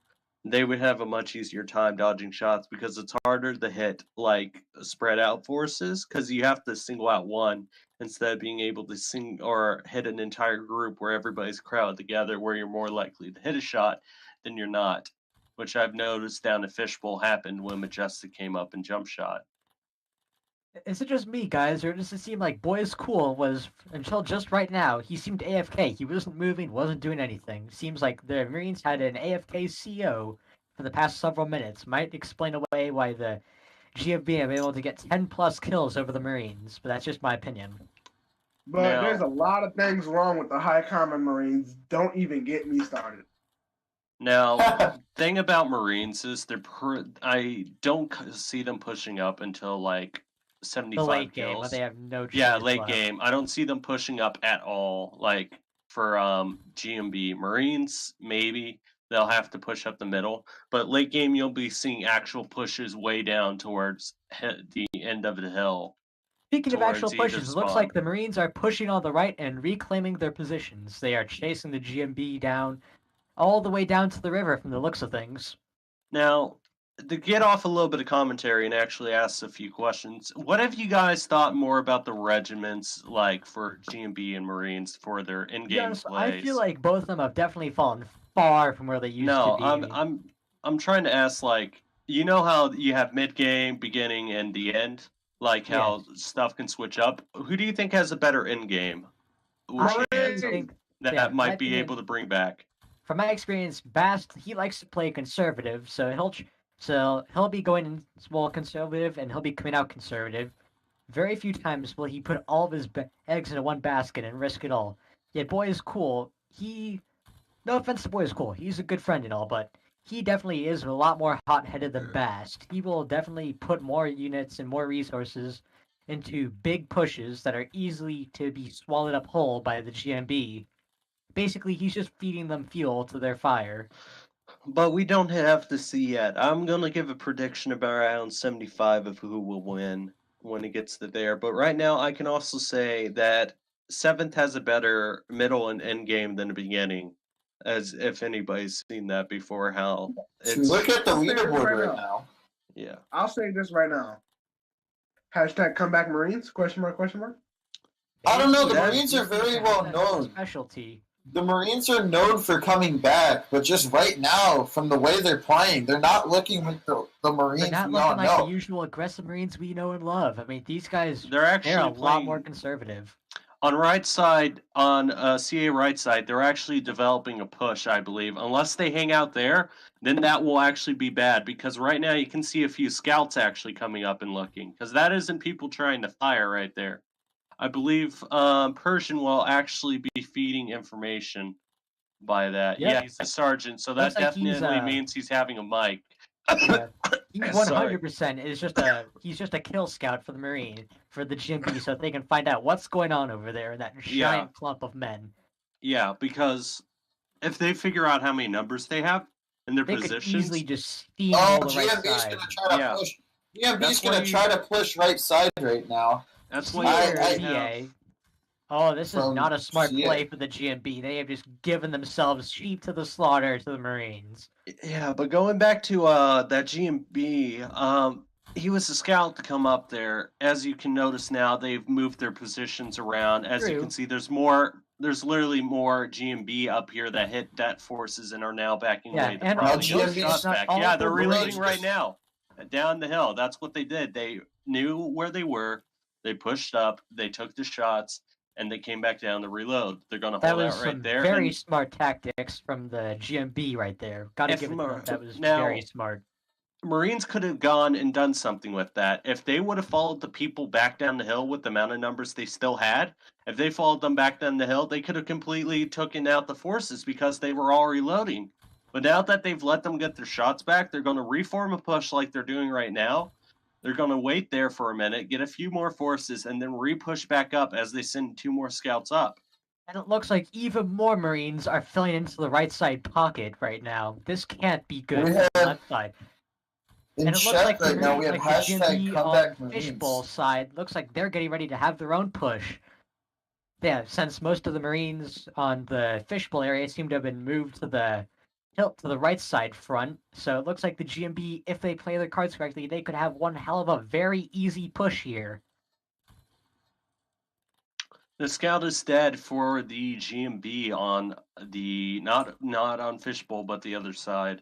they would have a much easier time dodging shots because it's harder to hit like spread out forces because you have to single out one instead of being able to sing or hit an entire group where everybody's crowded together where you're more likely to hit a shot than you're not, which I've noticed down at Fishbowl happened when Majestic came up and jump shot. Is it just me, guys, or does it seem like Boy's Cool was, until just right now, he seemed AFK. He wasn't moving, wasn't doing anything. Seems like the Marines had an AFK CO for the past several minutes. Might explain away why the GMB have been able to get 10 plus kills over the Marines, but that's just my opinion. But Now- there's a lot of things wrong with the High Common Marines. Don't even get me started. Now, thing about Marines is I don't see them pushing up until like The 75 late kills. game, but they have no chance. Yeah, late left. game. I don't see them pushing up at all. Like for GMB Marines, maybe they'll have to push up the middle, but late game you'll be seeing actual pushes way down towards the end of the hill. Speaking of actual towards either pushes, it looks spawn. like the Marines are pushing on the right and reclaiming their positions. They are chasing the GMB down, all the way down to the river from the looks of things. Now, to get off a little bit of commentary and actually ask a few questions, what have you guys thought more about the regiments, like for GMB and Marines, for their To be in-game honest, plays? I feel like both of them have definitely fallen far from where they used No, to be. I'm trying to ask, like, you know how you have mid-game, beginning, and the end, like how stuff can switch up. Who do you think has a better in-game? I Marines! think, That yeah, my might be opinion- able to bring back. from my experience, Bast he likes to play conservative, so he'll be going in small conservative and he'll be coming out conservative. Very few times will he put all of his eggs into one basket and risk it all. Yet Boy is cool. No offense to Boy is cool. He's a good friend and all, but he definitely is a lot more hot-headed than Bast. He will definitely put more units and more resources into big pushes that are easily to be swallowed up whole by the GMB. Basically, he's just feeding them fuel to their fire. But we don't have to see yet. I'm going to give a prediction of around 75 of who will win when it gets to there. But right now, I can also say that 7th has a better middle and end game than the beginning. As if anybody's seen that before, how it's... Look at the I'll say this leaderboard right right now. now. Yeah. I'll say this right now. Hashtag comeback Marines? Question mark, question mark? I don't know. The That's- Marines are very well That's known. a specialty. The Marines are known for coming back, but just right now, from the way they're playing, they're not looking like the Marines They're not we all looking like know. the usual aggressive Marines we know and love. I mean, these guys, They're actually they're a lot playing- more conservative. On right side, on CA right side, they're actually developing a push, I believe. Unless they hang out there, then that will actually be bad. Because right now you can see a few scouts actually coming up and looking. Because that isn't people trying to fire right there. I believe Persian will actually be feeding information by that. Yep. Yeah, he's a sergeant, so that Looks like he's, definitely means he's having a mic. Yeah. He Sorry. 100% is he's just a kill scout for the Marine, for the GMB, so they can find out what's going on over there in that Yeah. giant clump of men. Yeah, because if they figure out how many numbers they have in their They could positions, easily just Oh, steamroll the right GMB's side. gonna try to Yeah. push. GMB's That's why gonna you- try to push right side right now. that's CA why I- you or I- have- CA. Oh, this is From not a smart CA. play for the GMB. They have just given themselves sheep to the slaughter to the Marines. Yeah, but going back to that GMB, he was a scout to come up there. As you can notice now, they've moved their positions around. As you True. can see, there's literally more GMB up here that hit det forces and are now backing Yeah, away the and probably also get it's shots not back. all Yeah, of they're the reloading Marines. right now. Down the hill. That's what they did. They knew where they were, they pushed up, they took the shots, and they came back down to reload. They're gonna That hold was out some right there. very and- smart tactics from the GMB right there. Gotta If give it to Mar- them. That was now- very smart. Marines could have gone and done something with that. If they would have followed the people back down the hill with the amount of numbers they still had, if they followed them back down the hill, they could have completely taken out the forces because they were all reloading. But now that they've let them get their shots back, they're going to reform a push like they're doing right now. They're going to wait there for a minute, get a few more forces, and then re-push back up as they send 2 more scouts up. And it looks like even more Marines are filling into the right side pocket right now. This can't be good We for the have- left side. In And it looks chat like the right now, we Marines, have like the hashtag GMB comeback on Marines. Fishbowl side, looks like they're getting ready to have their own push. Yeah, since most of the Marines on the Fishbowl area seem to have been moved to the tilt to the right side front, so it looks like the GMB, if they play their cards correctly, they could have one hell of a very easy push here. The scout is dead for the GMB on the not on Fishbowl, but the other side.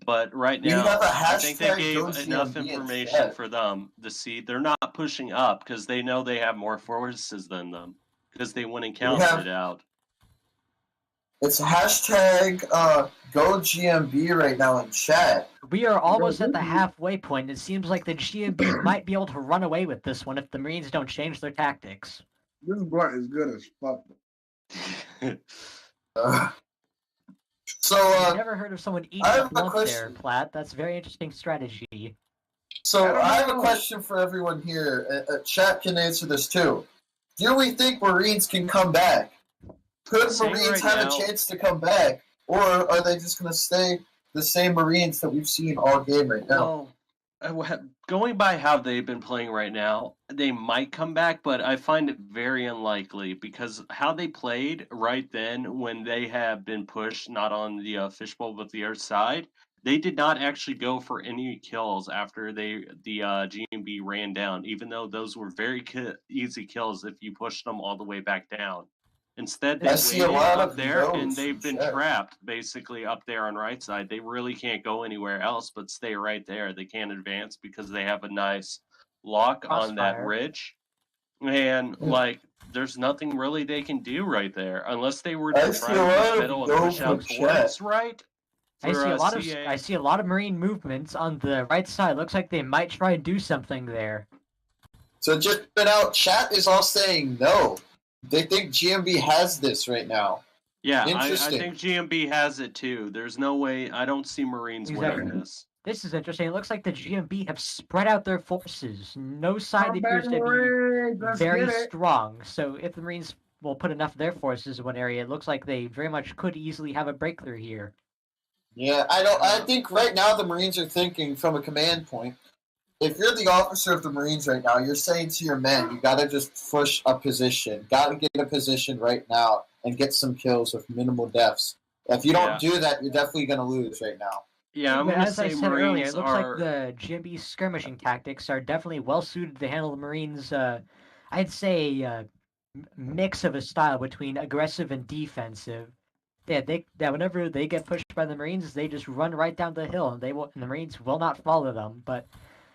But right We now, have a I think they hashtag gave go enough GMB information instead. for them to see. They're not pushing up because they know they have more forces than them because they went and counted have- it out. It's hashtag go GMB right now in chat. We are almost at the GMB. halfway point. It seems like the GMB might be able to run away with this one if the Marines don't change their tactics. This blunt is good as fuck. So I've never heard of someone eating I a have a blunt there, question. Platt. That's a very interesting strategy. I So don't I have a know. question for everyone here. Chat can answer this too. Do we think Marines can come back? Could Saying Marines right have now- a chance to come back, or are they just going to stay the same Marines that we've seen all game right now? Well, going by how they've been playing right now, they might come back, but I find it very unlikely because how they played right then when they have been pushed, not on the Fishbowl but the other side, they did not actually go for any kills after the GMB ran down, even though those were very easy kills if you pushed them all the way back down. Instead, they I see a waited lot up of there, no's and they've from been chat. trapped basically up there on right side. They really can't go anywhere else but stay right there. They can't advance because they have a nice lock on that Crossfire. ridge, and like there's nothing really they can do right there unless they were to I try see to a lot push of middle and no push out from towards chat. right. I for, see a lot of CA. I see a lot of Marine movements on the right side. Looks like they might try and do something there. So just put out. Chat is all saying no. They think GMB has this right now. Yeah, I Interesting. think GMB has it too. There's no way. I don't see Marines Exactly. winning this. This is interesting. It looks like the GMB have spread out their forces. No side Come appears back, to be Marines. Let's very get it. strong. So if the Marines will put enough of their forces in one area, it looks like they very much could easily have a breakthrough here. Yeah, I think right now the Marines are thinking from a command point. If you're the officer of the Marines right now, you're saying to your men, you gotta just push a position. Gotta get a position right now and get some kills with minimal deaths. If you don't do that, you're definitely gonna lose right now. Yeah, I'm But gonna as I say said earlier, Marines it looks are. like the GMB skirmishing tactics are definitely well suited to handle the Marines. I'd say mix of a style between aggressive and defensive. Whenever they get pushed by the Marines, they just run right down the hill, and and the Marines will not follow them. But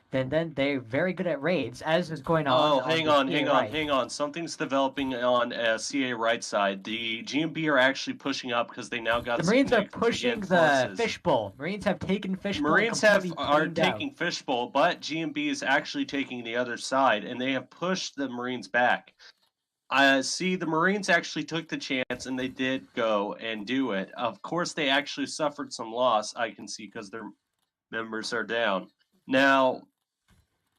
then they're very good at raids, as is going on. Oh, on the CA right. hang on. Something's developing on CA right side. The GMB are actually pushing up because they now got The Marines are significant pushing the forces. fishbowl. Marines have taken fishbowl. Marines and are completely cleaned out. taking fishbowl, but GMB is actually taking the other side, and they have pushed the Marines back. I see the Marines actually took the chance, and they did go and do it. Of course, they actually suffered some loss, I can see, because their members are down. Now,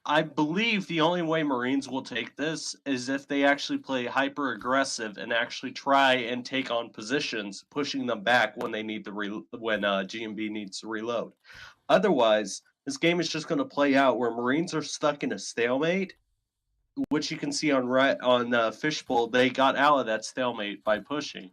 I believe the only way Marines will take this is if they actually play hyper aggressive and actually try and take on positions, pushing them back when they need to when GMB needs to reload. Otherwise, this game is just going to play out where Marines are stuck in a stalemate, which you can see on Fishbowl. They got out of that stalemate by pushing.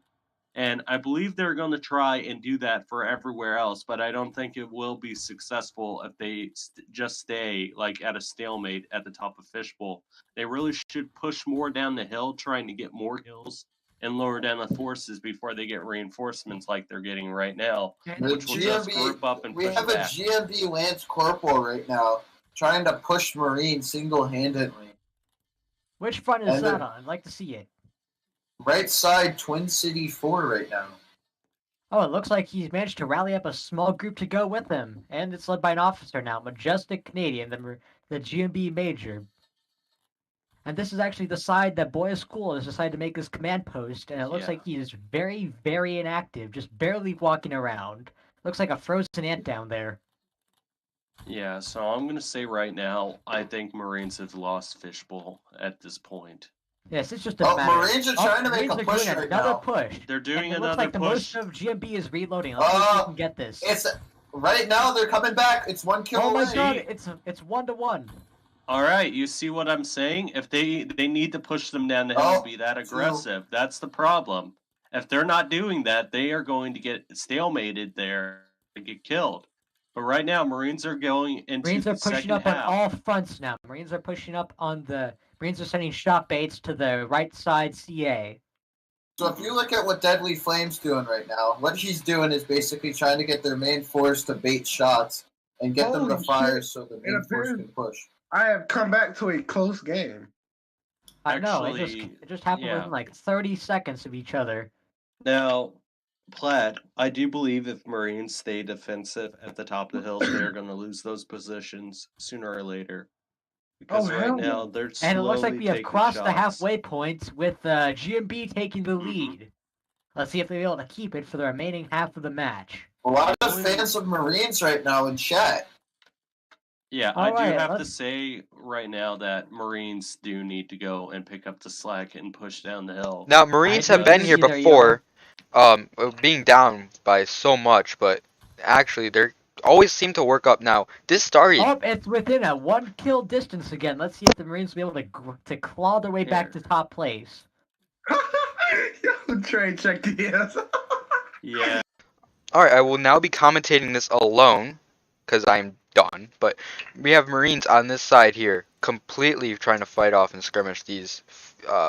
And I believe they're going to try and do that for everywhere else, but I don't think it will be successful if they just stay like at a stalemate at the top of Fishbowl. They really should push more down the hill, trying to get more kills and lower down the forces before they get reinforcements like they're getting right now, which will just group up and we push have back. a GMB Lance Corporal right now trying to push Marines single-handedly. Which front is that on? I'd like to see it. Right side, Twin City 4 right now. Oh, it looks like he's managed to rally up a small group to go with him, and it's led by an officer now, Majestic Canadian, the GMB Major. And this is actually the side that Boy School has decided to make his command post, and it looks like he is very, very inactive, just barely walking around. Looks like a frozen ant down there. Yeah, so I'm going to say right now, I think Marines have lost Fishbowl at this point. Yes, it's just a matter. Marines are trying to make a push right now. Another push. They're doing and it another looks like the push. motion of GMB is reloading. Let's see if we can get this. It's right now. They're coming back. It's one kill away. Oh my god! It's 1-1. All right, you see what I'm saying? If they need to push them down the hill, be that aggressive. That's the problem. If they're not doing that, they are going to get stalemated there and get killed. But right now, Marines are going into Marines are the pushing second up half. on all fronts now. Marines are pushing up on the. Marines are sending shot baits to the right side CA. So if you look at what Deadly Flame's doing right now, what he's doing is basically trying to get their main force to bait shots and get them to fire so the main force can push. I have come back to a close game. I know, it just happened within like 30 seconds of each other. Now, Plaid, I do believe if Marines stay defensive at the top of the hills, they're going to lose those positions sooner or later. Because right now, they're slowly and it looks like we have crossed shots. the halfway point with GMB taking the lead. Let's see if they'll be able to keep it for the remaining half of the match. A lot of fans of Marines right now in chat. Yeah, I do have to say right now that Marines do need to go and pick up the slack and push down the hill. Now, Marines have been here before, being down by so much, but actually they always seem to work up now. This started. Oh, it's within a 1-kill distance again. Let's see if the Marines will be able to claw their way back to top place. Yo, Trey, check this. Yeah. Alright, I will now be commentating this alone, because I'm done, but we have Marines on this side here, completely trying to fight off and skirmish these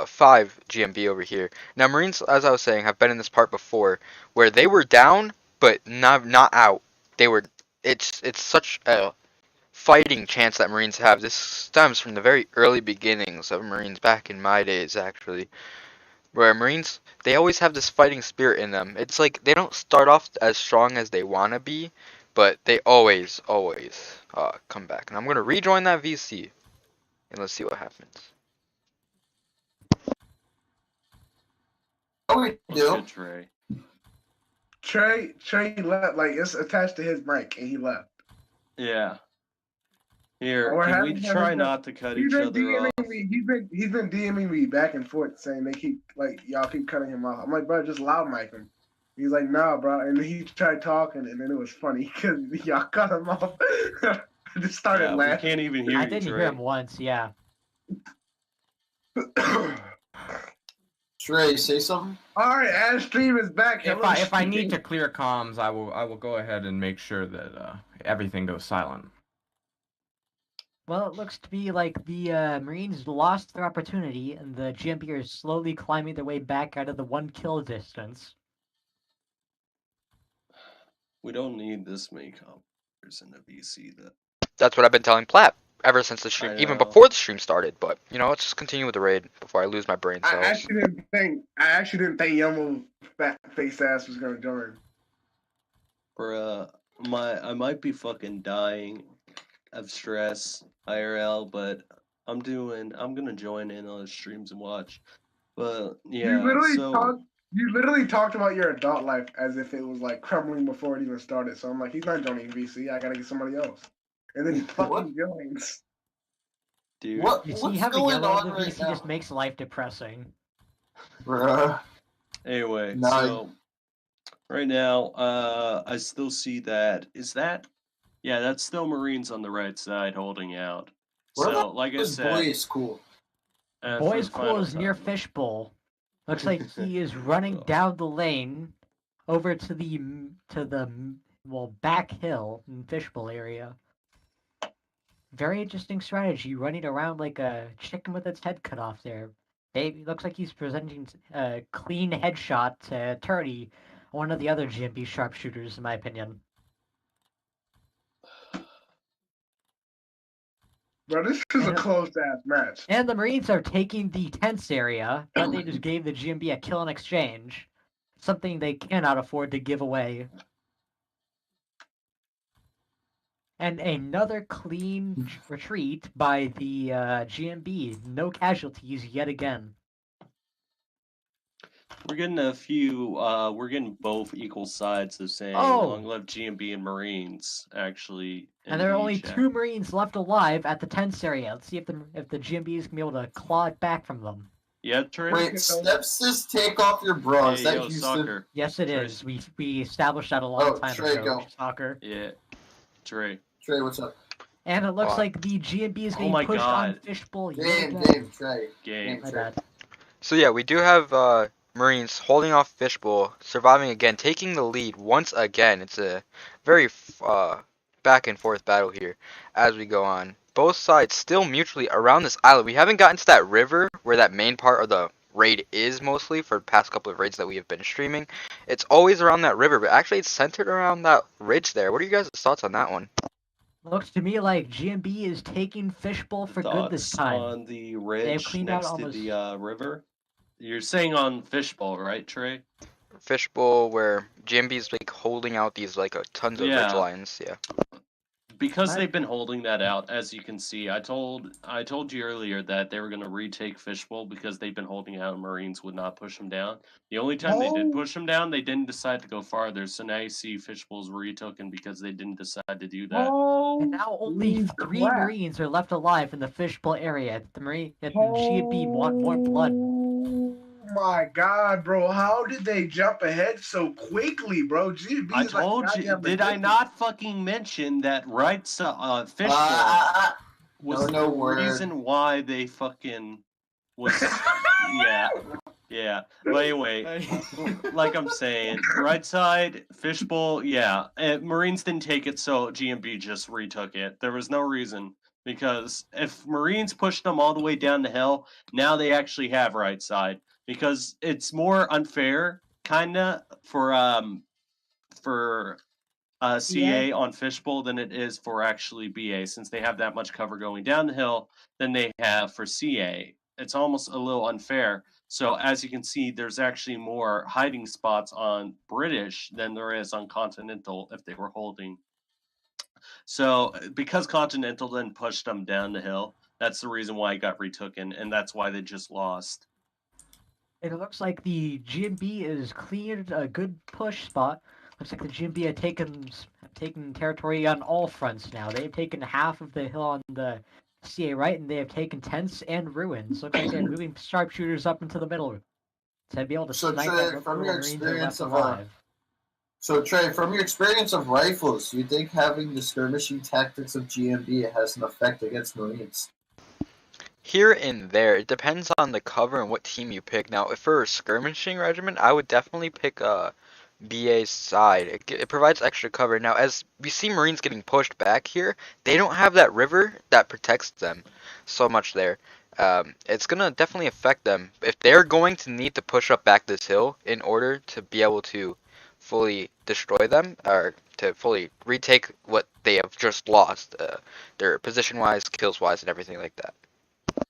5 GMB over here. Now, Marines, as I was saying, have been in this part before, where they were down, but not out. They were, it's such a fighting chance that Marines have. This stems from the very early beginnings of Marines back in my days, actually. Where Marines, they always have this fighting spirit in them. It's like they don't start off as strong as they want to be, but they always come back. And I'm going to rejoin that VC, and let's see what happens. What we do? Trey left, like it's attached to his mic, and he left. Yeah. Here, What can we happened try is that not to cut he's each been other off? DMing me. He's been DMing me back and forth saying they keep y'all keep cutting him off. I'm like, bro, just loud mic him. He's like, nah, bro. And he tried talking, and then it was funny because y'all cut him off. I just started Yeah, we laughing. can't even hear I you, didn't Trey. hear him once. Yeah. Trey, say something. All right, Ad Stream is back. If Hello, I need Stream. to clear comms, I will go ahead and make sure that everything goes silent. Well, it looks to be like the Marines lost their opportunity, and the GMB are slowly climbing their way back out of the 1 kill distance. We don't need this many commentators in the VC. That's what I've been telling Platt ever since the stream, I even know. before the stream started. But you know, let's just continue with the raid before I lose my brain I cells. actually didn't think Yomo fat face ass was gonna join. Bruh, I might be fucking dying of stress IRL, but I'm gonna join in on the streams and watch. But yeah, You literally talked about your adult life as if it was like crumbling before it even started. So I'm like, he's not joining VC. I gotta get somebody else. And then he fucking joins. dude. You see, What's having going yellow in on the right VC now? just makes life depressing. Bruh. Anyway, No. so right now, I still see that. Yeah, that's still Marines on the right side holding out. What So, about like I this said, boy is cool? for Boy's the Cool final is near time. Fishbowl. Looks like he is running down the lane over to the back hill in Fishbowl area. Very interesting strategy, running around like a chicken with its head cut off there. Looks like he's presenting a clean headshot to Turdy, one of the other GMB sharpshooters, in my opinion. Bro, this is a close ass match. And the Marines are taking the tense area, but they just gave the GMB a kill in exchange. Something they cannot afford to give away. And another clean retreat by the GMB. No casualties yet again. We're getting we're getting both equal sides of saying long live GMB and Marines, actually. And there are only 2 Marines left alive at the tense area. Let's see if the GMBs can be able to claw it back from them. Yeah, Trey? Wait, steps just take off your bra. Is that Houston? Soccer. Yes, it is. We established that a long time Trey, ago. go. Soccer. Yeah, Trey. Trey, what's up? And it looks like the GMB is getting pushed on Fishbowl yet again. Game, Trey. Game. My bad. So yeah, we do have Marines holding off Fishbowl, surviving again, taking the lead once again. It's a very back and forth battle here as we go on. Both sides still mutually around this island. We haven't gotten to that river where that main part of the raid is mostly for the past couple of raids that we have been streaming. It's always around that river, but actually it's centered around that ridge there. What are you guys' thoughts on that one? Looks to me like GMB is taking Fishbowl for good this time. On the ridge next to the river? You're saying on Fishbowl, right, Trey? Fishbowl, where GMB's like holding out these like tons of ridge lines, yeah. Because they've been holding that out, as you can see. I told you earlier that they were going to retake Fishbowl because they've been holding out and Marines would not push them down. The only time they did push them down, they didn't decide to go farther. So now you see Fishbowl's retaken because they didn't decide to do that. And now only 3 Marines are left alive in the Fishbowl area. The GMB want more blood. Oh my god, bro. How did they jump ahead so quickly, bro? GMB I told you, did I not fucking mention that Fishbowl was the reason why they fucking was yeah. But anyway, like I'm saying, right side, Fishbowl, yeah. Marines didn't take it, so GMB just retook it. There was no reason. Because if Marines pushed them all the way down the hill, now they actually have right side. Because it's more unfair, kinda, for CA on Fishbowl than it is for actually BA, since they have that much cover going down the hill than they have for CA. It's almost a little unfair. So as you can see, there's actually more hiding spots on British than there is on Continental if they were holding. So because Continental then pushed them down the hill, that's the reason why it got retooken, and that's why they just lost. It looks like the GMB is cleared a good push spot. Looks like the GMB had taken territory on all fronts now. They've taken half of the hill on the CA right, and they have taken tents and ruins. Looks like they're moving sharpshooters up into the middle to be able to So snipe Trey, out what from little your Marines are left experience of alive. from your experience of rifles, do you think having the skirmishing tactics of GMB has an effect against Marines? Here and there, it depends on the cover and what team you pick. Now, if for a skirmishing regiment, I would definitely pick BA's side. It provides extra cover. Now, as we see Marines getting pushed back here, they don't have that river that protects them so much there. It's gonna definitely affect them. If they're going to need to push up back this hill in order to be able to fully destroy them, or to fully retake what they have just lost, their position-wise, kills-wise, and everything like that.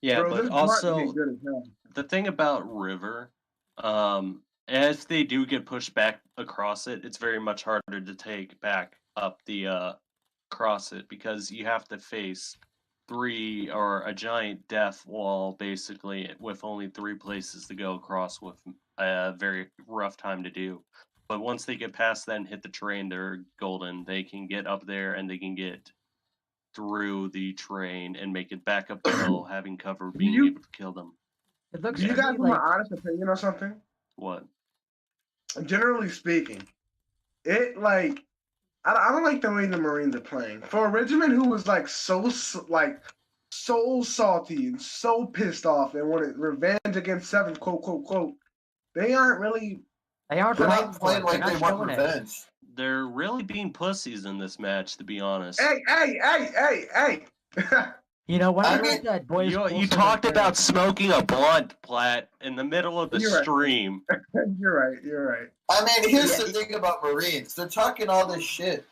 Yeah, Bro, but this blunt also be good as hell. the thing about River, as they do get pushed back across it, it's very much harder to take back up the across it because you have to face three or a giant death wall basically with only 3 places to go across with a very rough time to do. But once they get past that and hit the terrain, they're golden. They can get up there and they can get through the terrain and make it back up the hill, having cover, being you- able to kill them. It looks Do you to guys me want like my honest opinion on something? What? Generally speaking, it like I don't like the way the Marines are playing. For a regiment who was like so salty and so pissed off and wanted revenge against Seven, quote quote quote, they aren't really. they aren't They're fighting not for playing it. like They're they not want showing it. revenge. They're really being pussies in this match, to be honest. Hey! You know, when I I heard mean, that boys You Cool said talked that about smoking a blunt, Platt, in the middle of the You're right. stream. You're right. I mean, here's the thing about Marines. They're talking all this shit.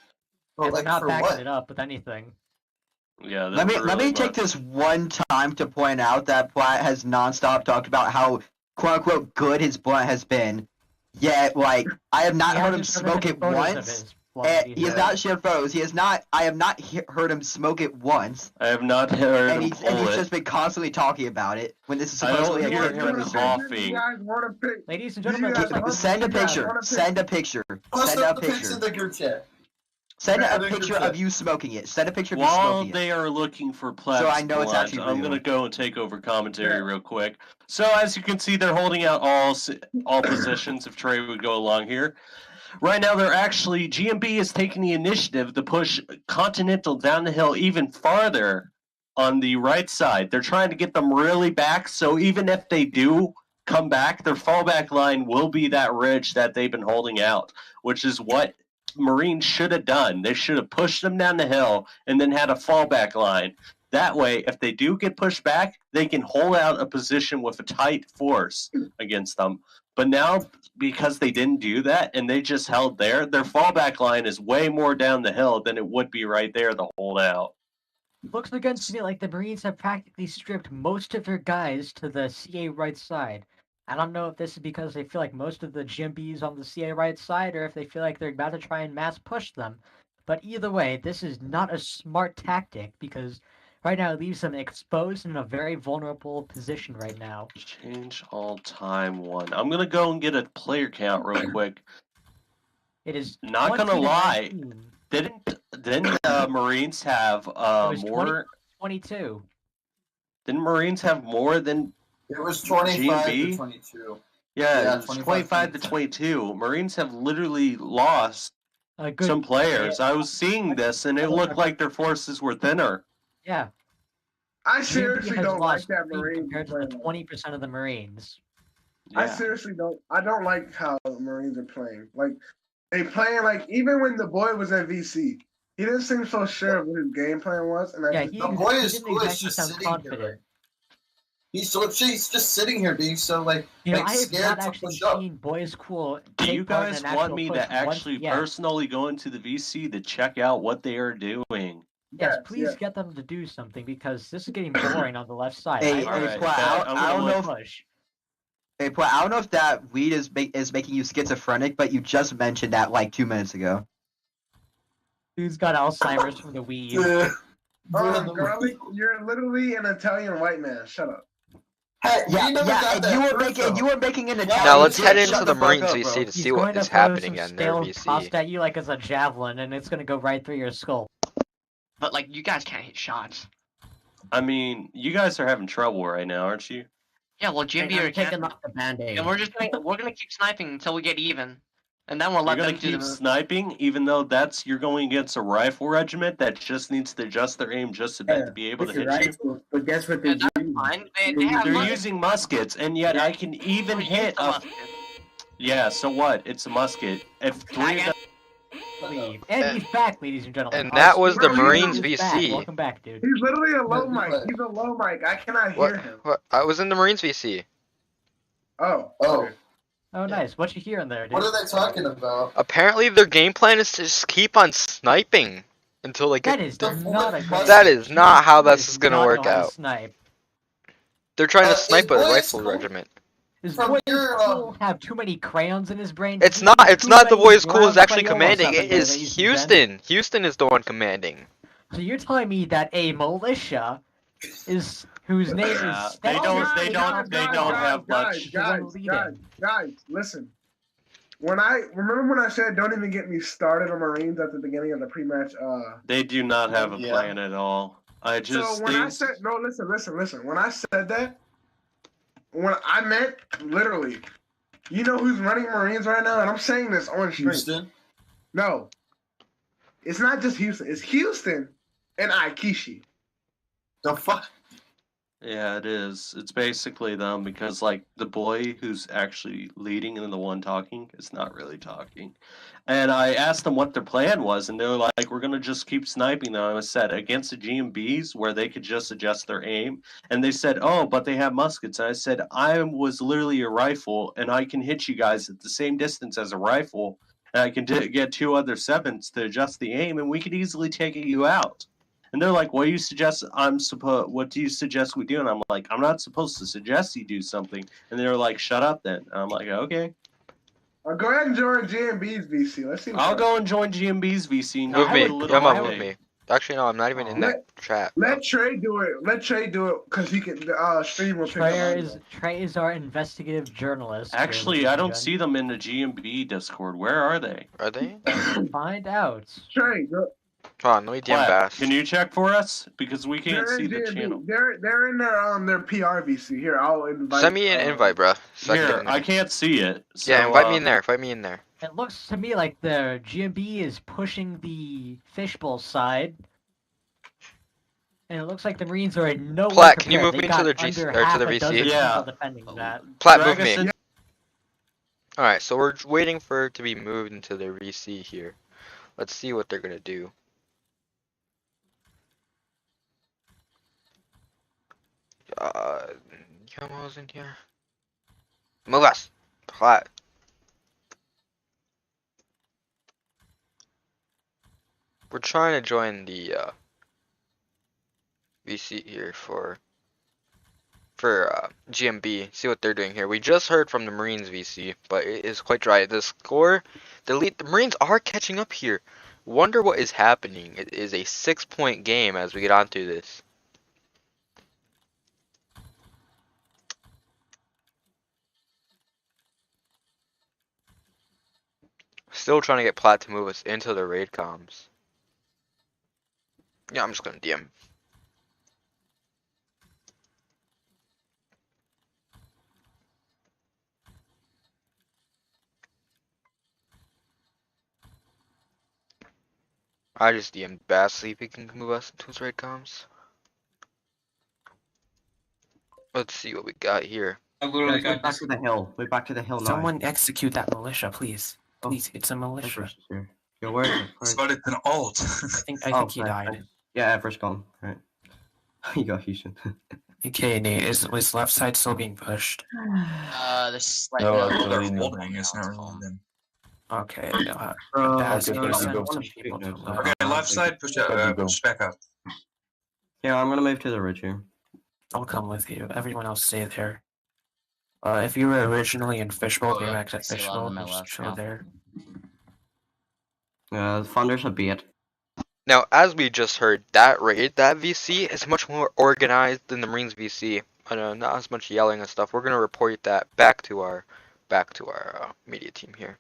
But they're like, not for backing what? it up with anything. Yeah, Let me take this one time to point out that Platt has nonstop talked about how quote unquote good his blunt has been. Yet, like, I have not He heard him hasn't shown smoke any it photos of once. his blunt He has either. not shared photos. He has not. I have not heard him smoke it once. I have not heard And him he's pull it. just been constantly talking about it when this is I don't supposedly a hear good him result. coughing. You guys want to pick? Ladies and Do you gentlemen, guys looks like want- this Send a you guys picture. wanna pick- Send a picture. Post Send up a the pics picture. in the group chat. Send Yeah, a the picture group of chat. you smoking it. Send a picture of you While smoking it. they are looking for Platt's So I know it's blunt, actually I'm real. gonna go and take over commentary Yeah. real quick. So as you can see, they're holding out all positions. If Trey would go along here, right now they're actually GMB is taking the initiative to push Continental down the hill even farther on the right side. They're trying to get them really back. So even if they do come back, their fallback line will be that ridge that they've been holding out, which is what Marines should have done. They should have pushed them down the hill and then had a fallback line. That way, if they do get pushed back, they can hold out a position with a tight force against them. But now, because they didn't do that and they just held there, their fallback line is way more down the hill than it would be right there to hold out. Looks against me like the Marines have practically stripped most of their guys to the CA right side. I don't know if this is because they feel like most of the GMBs on the CA right side, or if they feel like they're about to try and mass push them. But either way, this is not a smart tactic because right now it leaves them exposed in a very vulnerable position right now. Change all time one. I'm gonna go and get a player count real quick. It is Not gonna 20 to lie. 19. Didn't Marines have It was more? 22. Didn't Marines have more than? It was 25 GMB? to 22. Yeah, Yeah, it was 25 25 to 22. Marines have literally lost A good, some players. I was seeing this, and it looked like their forces were thinner. yeah. I GMB seriously has don't like lost that 3 Marine compared to the playing. 20% of the Marines. I Yeah. seriously don't. I don't like how the Marines are playing. Like they playing like even when the boy was at VC, he didn't seem so sure of what his game plan was. And I Yeah, just he, The don't- boy he is didn't cool, it's exactly just sound sitting here, confident. right? He's just sitting here being so like You know, like I have scared not to actually push up. seen Boys Cool Do take you part in guys an want actual me push to actually once yet. personally go into the VC to check out what they are doing? Yes, Yes, please yes. get them to do something because this is getting boring on the left side. Hey, I Alright, Platt, bet. I'm I gonna don't know look. if push. Hey, Platt, I don't know if that weed is making you schizophrenic, but you just mentioned that like 2 minutes ago. Dude's got Alzheimer's from the weed. Garlic, you're literally an Italian white man. Shut up. Hey, Yeah, we never yeah, got and that you were proof, making an though. Italian Now let's dish. head Shut into the the fuck Marines up, VC bro. to He's see going what to is throw happening some in their stale VC. pasta at you like it's a javelin, and it's gonna go right through your skull. But like, you guys can't hit shots. I mean, you guys are having trouble right now, aren't you? Yeah, well, GMB I'm are taking camping, off the band-aid. and we're gonna keep sniping until we get even, and then we'll You're let gonna them do the keep move. sniping, even though you're going against a rifle regiment that just needs to adjust their aim just a bit to be able to hit you. Rifles, but guess what they And that's do? fine. They have They're muskets. using muskets, and yet I can even We hit use the a. muskets. Yeah, so what? It's a musket. If three of them. Leave. And he's back, ladies and gentlemen. And Our that was the speaker Marines is back. VC. Welcome back, dude. He's literally a low Yeah, mic. but- He's a low mic. I cannot What? hear him. What? I was in the Marines VC. Oh. Oh, okay. Oh, nice. What you hearing there, dude? what are they talking about? Apparently, their game plan is to just keep on sniping until they That get. is The not a fuck- good. That is not how That this is does gonna not work know how to out. Snipe. They're trying to snipe a boys, rifle cool. regiment. Does From boy your, Cool have too many crayons in his brain? It's Does he not. have It's too not the many boys cool brown is actually Crayolas commanding. up It in there, is ladies and gents? Houston. Houston is the one commanding. So you're telling me that a militia is whose name Yeah, is they don't- Stetson they is don't- they not don't the have one much. leading. Guys, listen. When I said don't even get me started on Marines at the beginning of the pre-match. They do not have a Yeah. plan at all. I just. So when I said no, listen. When I said that, when I meant literally, you know who's running Marines right now, and I'm saying this on stream. Houston. No, it's not just Houston. It's Houston and Aikishi. The fuck? Yeah, it is. It's basically them because, like, the boy who's actually leading and the one talking is not really talking. And I asked them what their plan was, and they were like, we're going to just keep sniping them. And I said, against the GMBs where they could just adjust their aim. And they said, oh, but they have muskets. And I said, I was literally a rifle, and I can hit you guys at the same distance as a rifle. And I can get two other sevens to adjust the aim, and we could easily take you out. And they're like, "What do you suggest? What do you suggest we do?" And I'm like, "I'm not supposed to suggest you do something." And they're like, "Shut up, then." And I'm like, "Okay, Go ahead and join GMB's VC. Let's see. I'll go and join GMB's VC." And Move get me. a little Come on, update. move me. Actually, no, I'm not even in that chat. bro. Let Trey do it. Let Trey do it because he can. Stream will pick up. Trey is our investigative journalist. Actually, I don't see them in the GMB Discord. Where are they? Are they? Find out. Trey, go. Hold on, let me DM Platt, Bass. can you check for us? Because we can't They're see in the GMB. channel. They're in their PR VC. Here, I'll invite. Send me an invite, bro. So I can get Here, in I there. can't see it. So, Yeah, invite me in there. Invite me in there. It looks to me like the GMB is pushing the fishbowl side. And it looks like the Marines are in no way Platt, can you prepared. move They me to got the GC under or to half the a VC? dozen Yeah. people defending that. Platt, move Dragus me. is- Alright, so we're waiting for it to be moved into their VC here. Let's see what they're gonna do. Come on, in here. Move us! Platt. We're trying to join the VC here for GMB. See what they're doing here. We just heard from the Marines VC, but it is quite dry. The score, the Marines are catching up here. Wonder what is happening. It is a 6-point game as we get onto this. Still trying to get Platt to move us into the raid comms. Yeah, I'm just gonna DM. I just DM'd Bass, see if he can move us into his raid comms. Let's see what we got here. I literally got back to the hill. We're back to the hill now. Someone execute that militia, please. Oh. Please, it's a militia. Yo, where is it? But it's an alt. I think he right, died. right. Yeah, Ever's gone. Right. You got Houston. Okay, Nate, is left side still being pushed? This No, actually, no. holding. It's not really them. Okay, Bro, Baz, okay, you go, send go. some people to left. Okay, left side, push back up. Yeah, I'm gonna move to the ridge here. I'll come with you. Everyone else stay there. If you were originally in Fishbowl, you max at Fishbowl, just chill there. The funders a beat. Now, as we just heard, that raid, that VC is much more organized than the Marines VC. not as much yelling and stuff. We're gonna report that back to our media team here.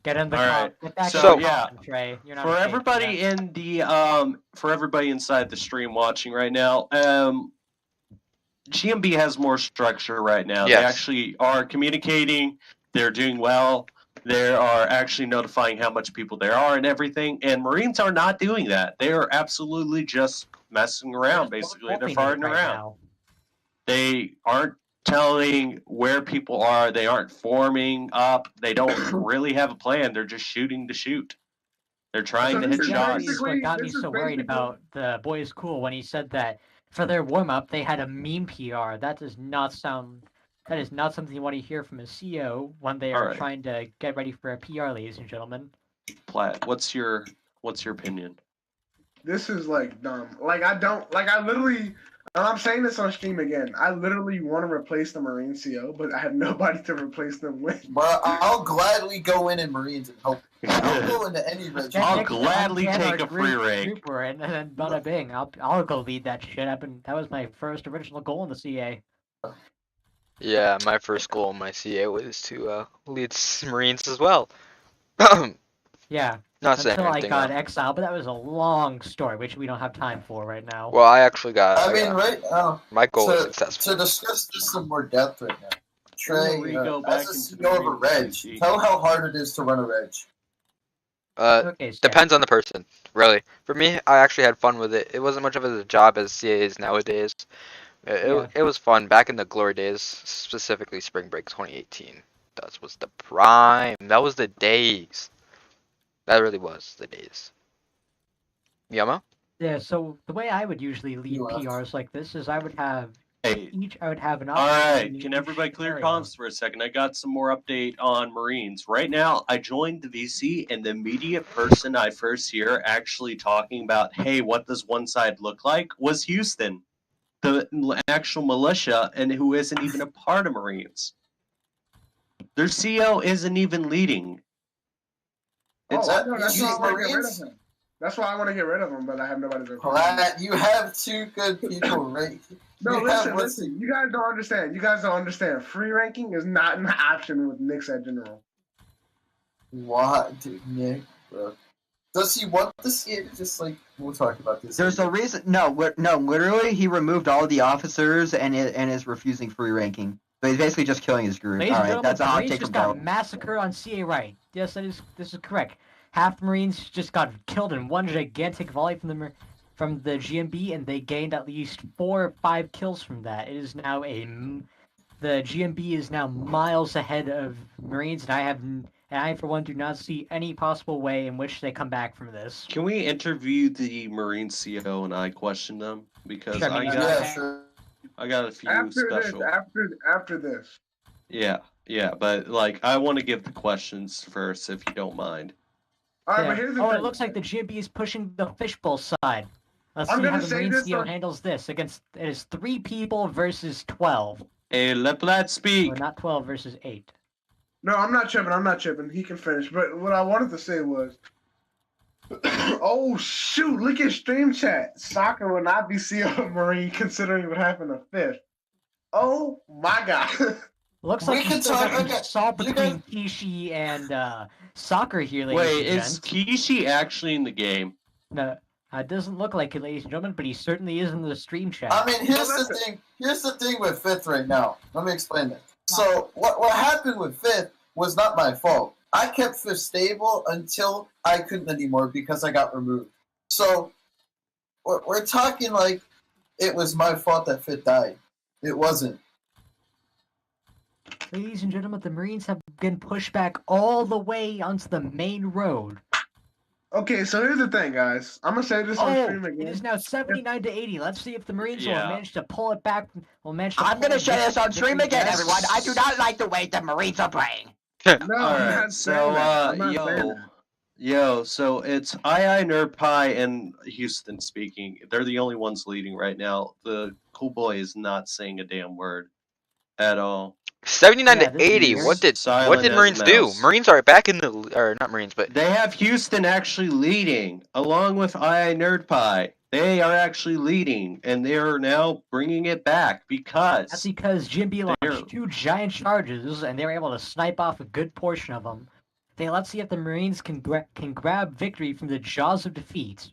Get in the All car. right. Get back So, in the yeah, car, Trey. You're not for escaping everybody that. in the for everybody inside the stream watching right now, GMB has more structure right now. They Yes. actually are communicating. They're doing well. They are actually notifying how much people there are and everything. And Marines are not doing that. They are absolutely just messing around. Basically, they're farting right around. now. They aren't telling where people are. They aren't forming up. They don't really have a plan. They're just shooting to shoot. They're trying So to this hit is shots. Is what got me this is so worried basically- about the Boys Cool when he said that for their warm up they had a meme PR. That does not sound. That is not something you want to hear from a CEO when they are Alright. trying to get ready for a PR, ladies and gentlemen. Platt, what's your opinion? This is like dumb. Like I literally, and I'm saying this on stream again. I literally want to replace the Marine CO, but I have nobody to replace them with. But I'll gladly go in Marines and help. I'll go into any regiment. I'll gladly take a free rank. Trooper and then bada bing. I'll go lead that shit up, and that was my first original goal in the CA. Yeah, my first goal in my CA was to lead Marines as well. Yeah. Not saying Until I anything. got though. exiled, but that was a long story, which we don't have time for right now. Well, I actually got. I mean, right now, my goal was to successful. discuss this in more depth right now. Trey, Before we go back as a into CEO the of a Marine reg, CC. tell how hard it is to run a reg. Okay, Stan. Depends on the person, really. For me, I actually had fun with it. It wasn't much of a job as CA is nowadays. It was fun back in the glory days, specifically Spring Break 2018. That was the prime. That was the days. That really was the days. Yama? Yeah, so the way I would usually lead You left. PRs like this is I would have Hey, I would have an all option right. in Can each everybody clear area. comms for a second? I got some more update on Marines. Right now, I joined the VC, and the immediate person I first hear actually talking about, hey, what does one side look like, was Houston, the actual militia, and who isn't even a part of Marines. Their CO isn't even leading. It's I know, that's you why I want to get rid Marines? of him. That's why I want to get rid of him, but I have nobody to replace him. Platt, you have two good people, right? No, You have- listen. You guys don't understand. You guys don't understand. Free ranking is not an option with Nick's at general. What, dude, Nick, bro? Does he want the CA to just like? We'll talk about this. There's a reason. No, literally, he removed all the officers and is refusing free ranking. So he's basically just killing his group. Ladies All and right, gentlemen, that's a the hot Marines take just from got Bo. massacred on CA right. Yes, this is correct. Half the Marines just got killed in one gigantic volley from the GMB, and they gained at least 4 or 5 kills from that. It is now the GMB is now miles ahead of Marines, and I for one do not see any possible way in which they come back from this. Can we interview the Marine CO and I question them? Because Sure, I mean, Yeah, sure. I got a few After special. this, after this. Yeah, but like I want to give the questions first, if you don't mind. All right, Yeah. but here's the Oh, thing. it looks like the GMB is pushing the fishbowl side. Let's I'm see how gonna the say Marine this CO on- handles this against. It is 3 people versus 12. Hey, let Platt speak. Or not 12 versus 8. No, I'm not tripping. He can finish. But what I wanted to say was, oh shoot! Look at stream chat. Soccer will not be CO of Marine considering what happened to Fifth. Oh my god. Looks We like you can still talk- got some okay, salt you between Kishi and Soccer here, ladies Wait, and is gents. Kishi actually in the game? No, it doesn't look like it, ladies and gentlemen, but he certainly is in the stream chat. I mean, here's the listen. thing. Here's the thing with Fifth right now. Let me explain it. So what happened with Fifth was not my fault. I kept Fifth stable until I couldn't anymore because I got removed. So we're talking like it was my fault that Fifth died. It wasn't. Ladies and gentlemen, the Marines have been pushed back all the way onto the main road. Okay, so here's the thing, guys. I'm gonna say this on Oh, stream it again. is now 79 to 80. Let's see if the Marines will Yeah. manage to pull it back. Will manage to I'm pull gonna it show back. this on stream again, everyone. I do not like the way the Marines are playing. No, All I'm right, not so saying that. I'm not saying that. yo, so it's II Nerd Pie and Houston speaking. They're the only ones leading right now. The cool boy is not saying a damn word at all. 79 Yeah, to this is 80. weird. What did Silent as a Marines do? mouse. Marines are back in the or not Marines, but They have Houston actually leading, along with II Nerd Pie. They are actually leading, and they are now bringing it back That's because because GMB they're launched 2 giant charges, and they were able to snipe off a good portion of them. Let's see if the Marines can grab victory from the jaws of defeat.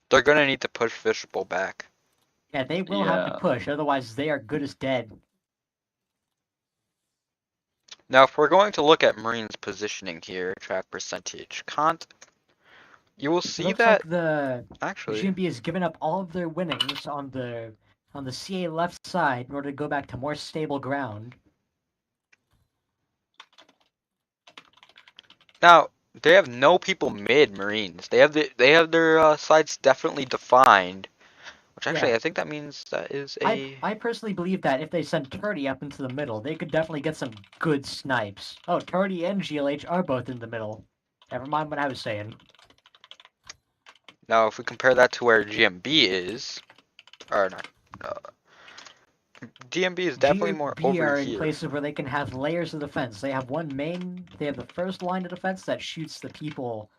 They're gonna need to push Fishbowl back. Yeah, they will have to push, otherwise they are good as dead. Now, if we're going to look at Marines' positioning here, track percentage, you will see Looks that like the actually GMB has given up all of their winnings on the CA left side in order to go back to more stable ground. now they have no people mid Marines. They have their sides definitely defined. Which actually, Yeah. I think that means that is a. I personally believe that if they send Turdy up into the middle, they could definitely get some good snipes. Oh, Turdy and GLH are both in the middle. Never mind what I was saying. Now, if we compare that to where GMB is, or not, GMB is definitely more GMB over are in here. places where they can have layers of defense. They have they have the first line of defense that shoots the people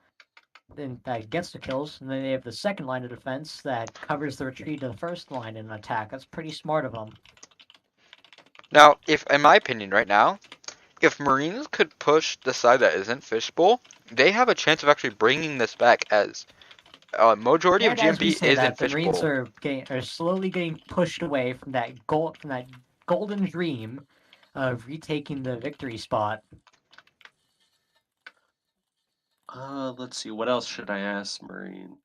that gets the kills, and then they have the second line of defense that covers the retreat of the first line in an attack. That's pretty smart of them. Now, in my opinion, right now, if Marines could push the side that isn't Fishbowl, they have a chance of actually bringing this back, as majority of And as we GMB say isn't that, the Marines Fishbowl. are slowly getting pushed away from that golden dream of retaking the victory spot. let's see, what else should I ask Marine?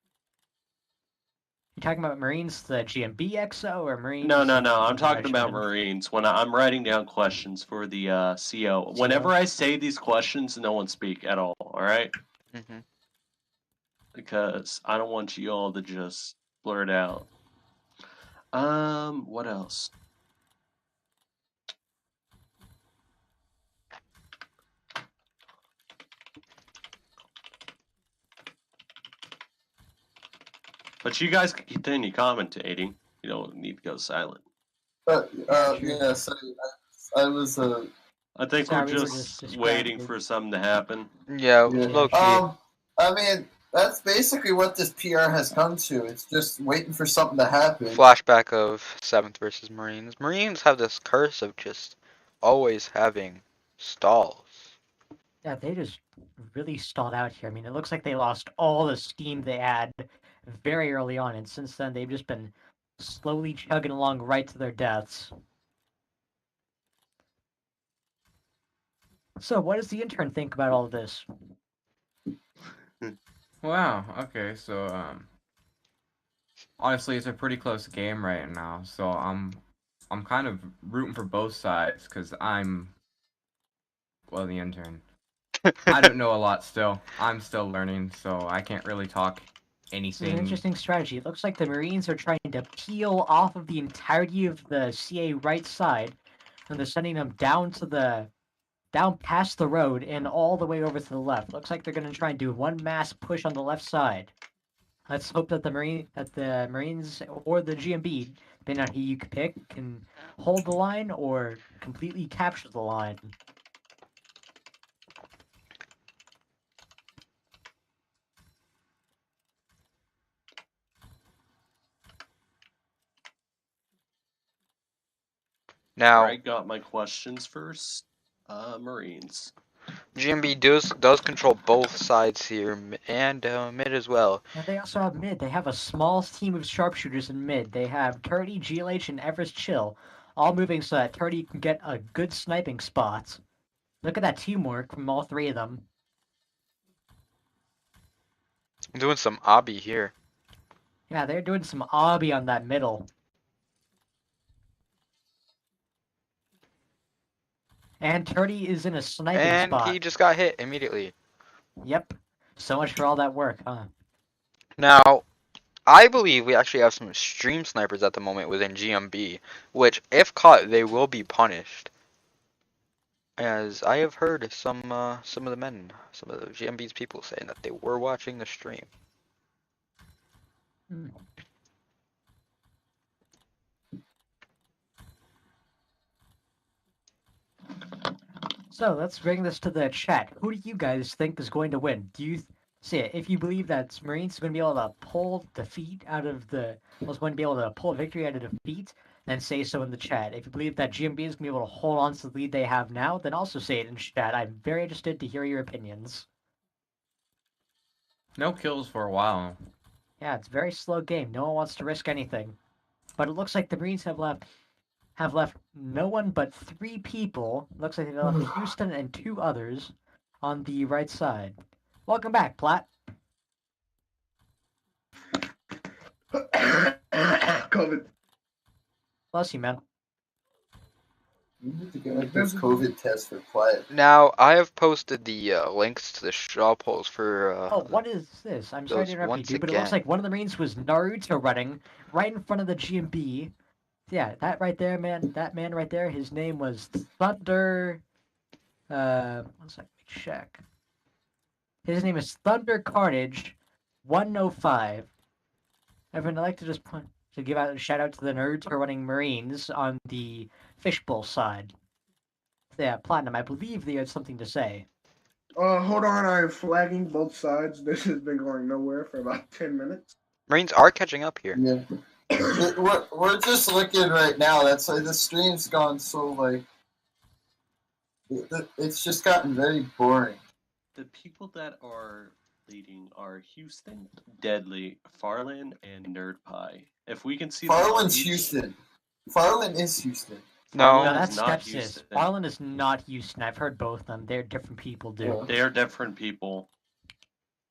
You talking about Marines, the GMB XO, or Marines? No, in I'm the talking about regiment? Marines. When I'm writing down questions for the CO, whenever I say these questions, no one speak at all. All right? Hmm. Because I don't want you all to just blurt out. What else? But you guys can continue commentating. You don't need to go silent. Yeah, sorry, I was I think Sorry, we're we were just just waiting distracted. for something to happen. Yeah, low key. I mean, that's basically what this PR has come to. It's just waiting for something to happen. Flashback of 7th versus Marines. Marines have this curse of just always having stalls. Yeah, they just really stalled out here. I mean, it looks like they lost all the steam they had very early on, and since then they've just been slowly chugging along right to their deaths. So, what does the intern think about all of this? Wow. Okay. So honestly, it's a pretty close game right now. So I'm kind of rooting for both sides because the intern. I don't know a lot still. I'm still learning, so I can't really talk It's an anything. interesting strategy. It looks like the Marines are trying to peel off of the entirety of the CA right side, and they're sending them down past the road and all the way over to the left. Looks like they're going to try and do one mass push on the left side. Let's hope that the Marines or the GMB, depending on who you pick, can hold the line or completely capture the line. Now, I got my questions first. Marines. GMB does control both sides here, and mid as well. And they also have mid. They have a small team of sharpshooters in mid. They have Turdy, GLH, and Everest Chill, all moving so that Turdy can get a good sniping spot. Look at that teamwork from all three of them. I'm doing some obby here. Yeah, they're doing some obby on that middle. And Turdy is in a sniping spot. And he just got hit immediately. Yep. So much for all that work, huh? Now, I believe we actually have some stream snipers at the moment within GMB, which, if caught, they will be punished. As I have heard some of the GMB's people saying that they were watching the stream. So let's bring this to the chat. Who do you guys think is going to win? So yeah, if you believe that Marines are going to be able to pull defeat out of the, was going to be able to pull victory out of defeat, then say so in the chat. If you believe that GMB is going to be able to hold on to the lead they have now, then also say it in chat. I'm very interested to hear your opinions. No kills for a while. Yeah, it's a very slow game. No one wants to risk anything. But it looks like the Marines have left no one but 3 people. Looks like they've left Houston and 2 others on the right side. Welcome back, Platt. COVID. Bless you, man. We need to get this COVID test for quiet. Now, I have posted the links to the straw polls for. Oh, what is this? I'm sorry to those interrupt you, once dude, but it looks again. like one of the Marines was Naruto running right in front of the GMB. Yeah, that right there, man. That man right there, his name was Thunder. One sec, let me check. His name is Thunder Carnage 105. Everyone, I'd like to just to give out a shout out to the Naruto running Marines on the fishbowl side. Yeah, Platinum, I believe they had something to say. Hold on, I'm flagging both sides. This has been going nowhere for about 10 minutes. Marines are catching up here. Yeah. we're just looking right now. That's like the stream's gone so like it's just gotten very boring. The people that are leading are Houston, Deadly, Farland, and Nerd Pie. If we can see Farland's Houston. Farland is Houston. No, No, Farland that's is not Stepsis. Houston. Farland is not Houston. I've heard both of them. They're different people, dude. They are different people.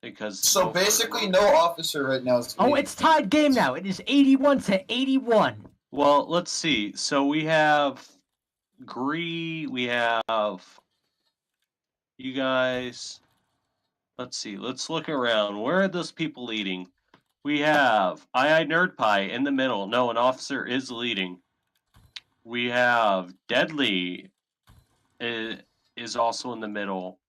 Because So both basically, are- no officer right now is Oh, leading. it's tied game now. It is 81 to 81. Well, let's see. So we have Gree, we have you guys. Let's see. Let's look around. Where are those people leading? We have I Nerd Pie in the middle. No, an officer is leading. We have Deadly is also in the middle.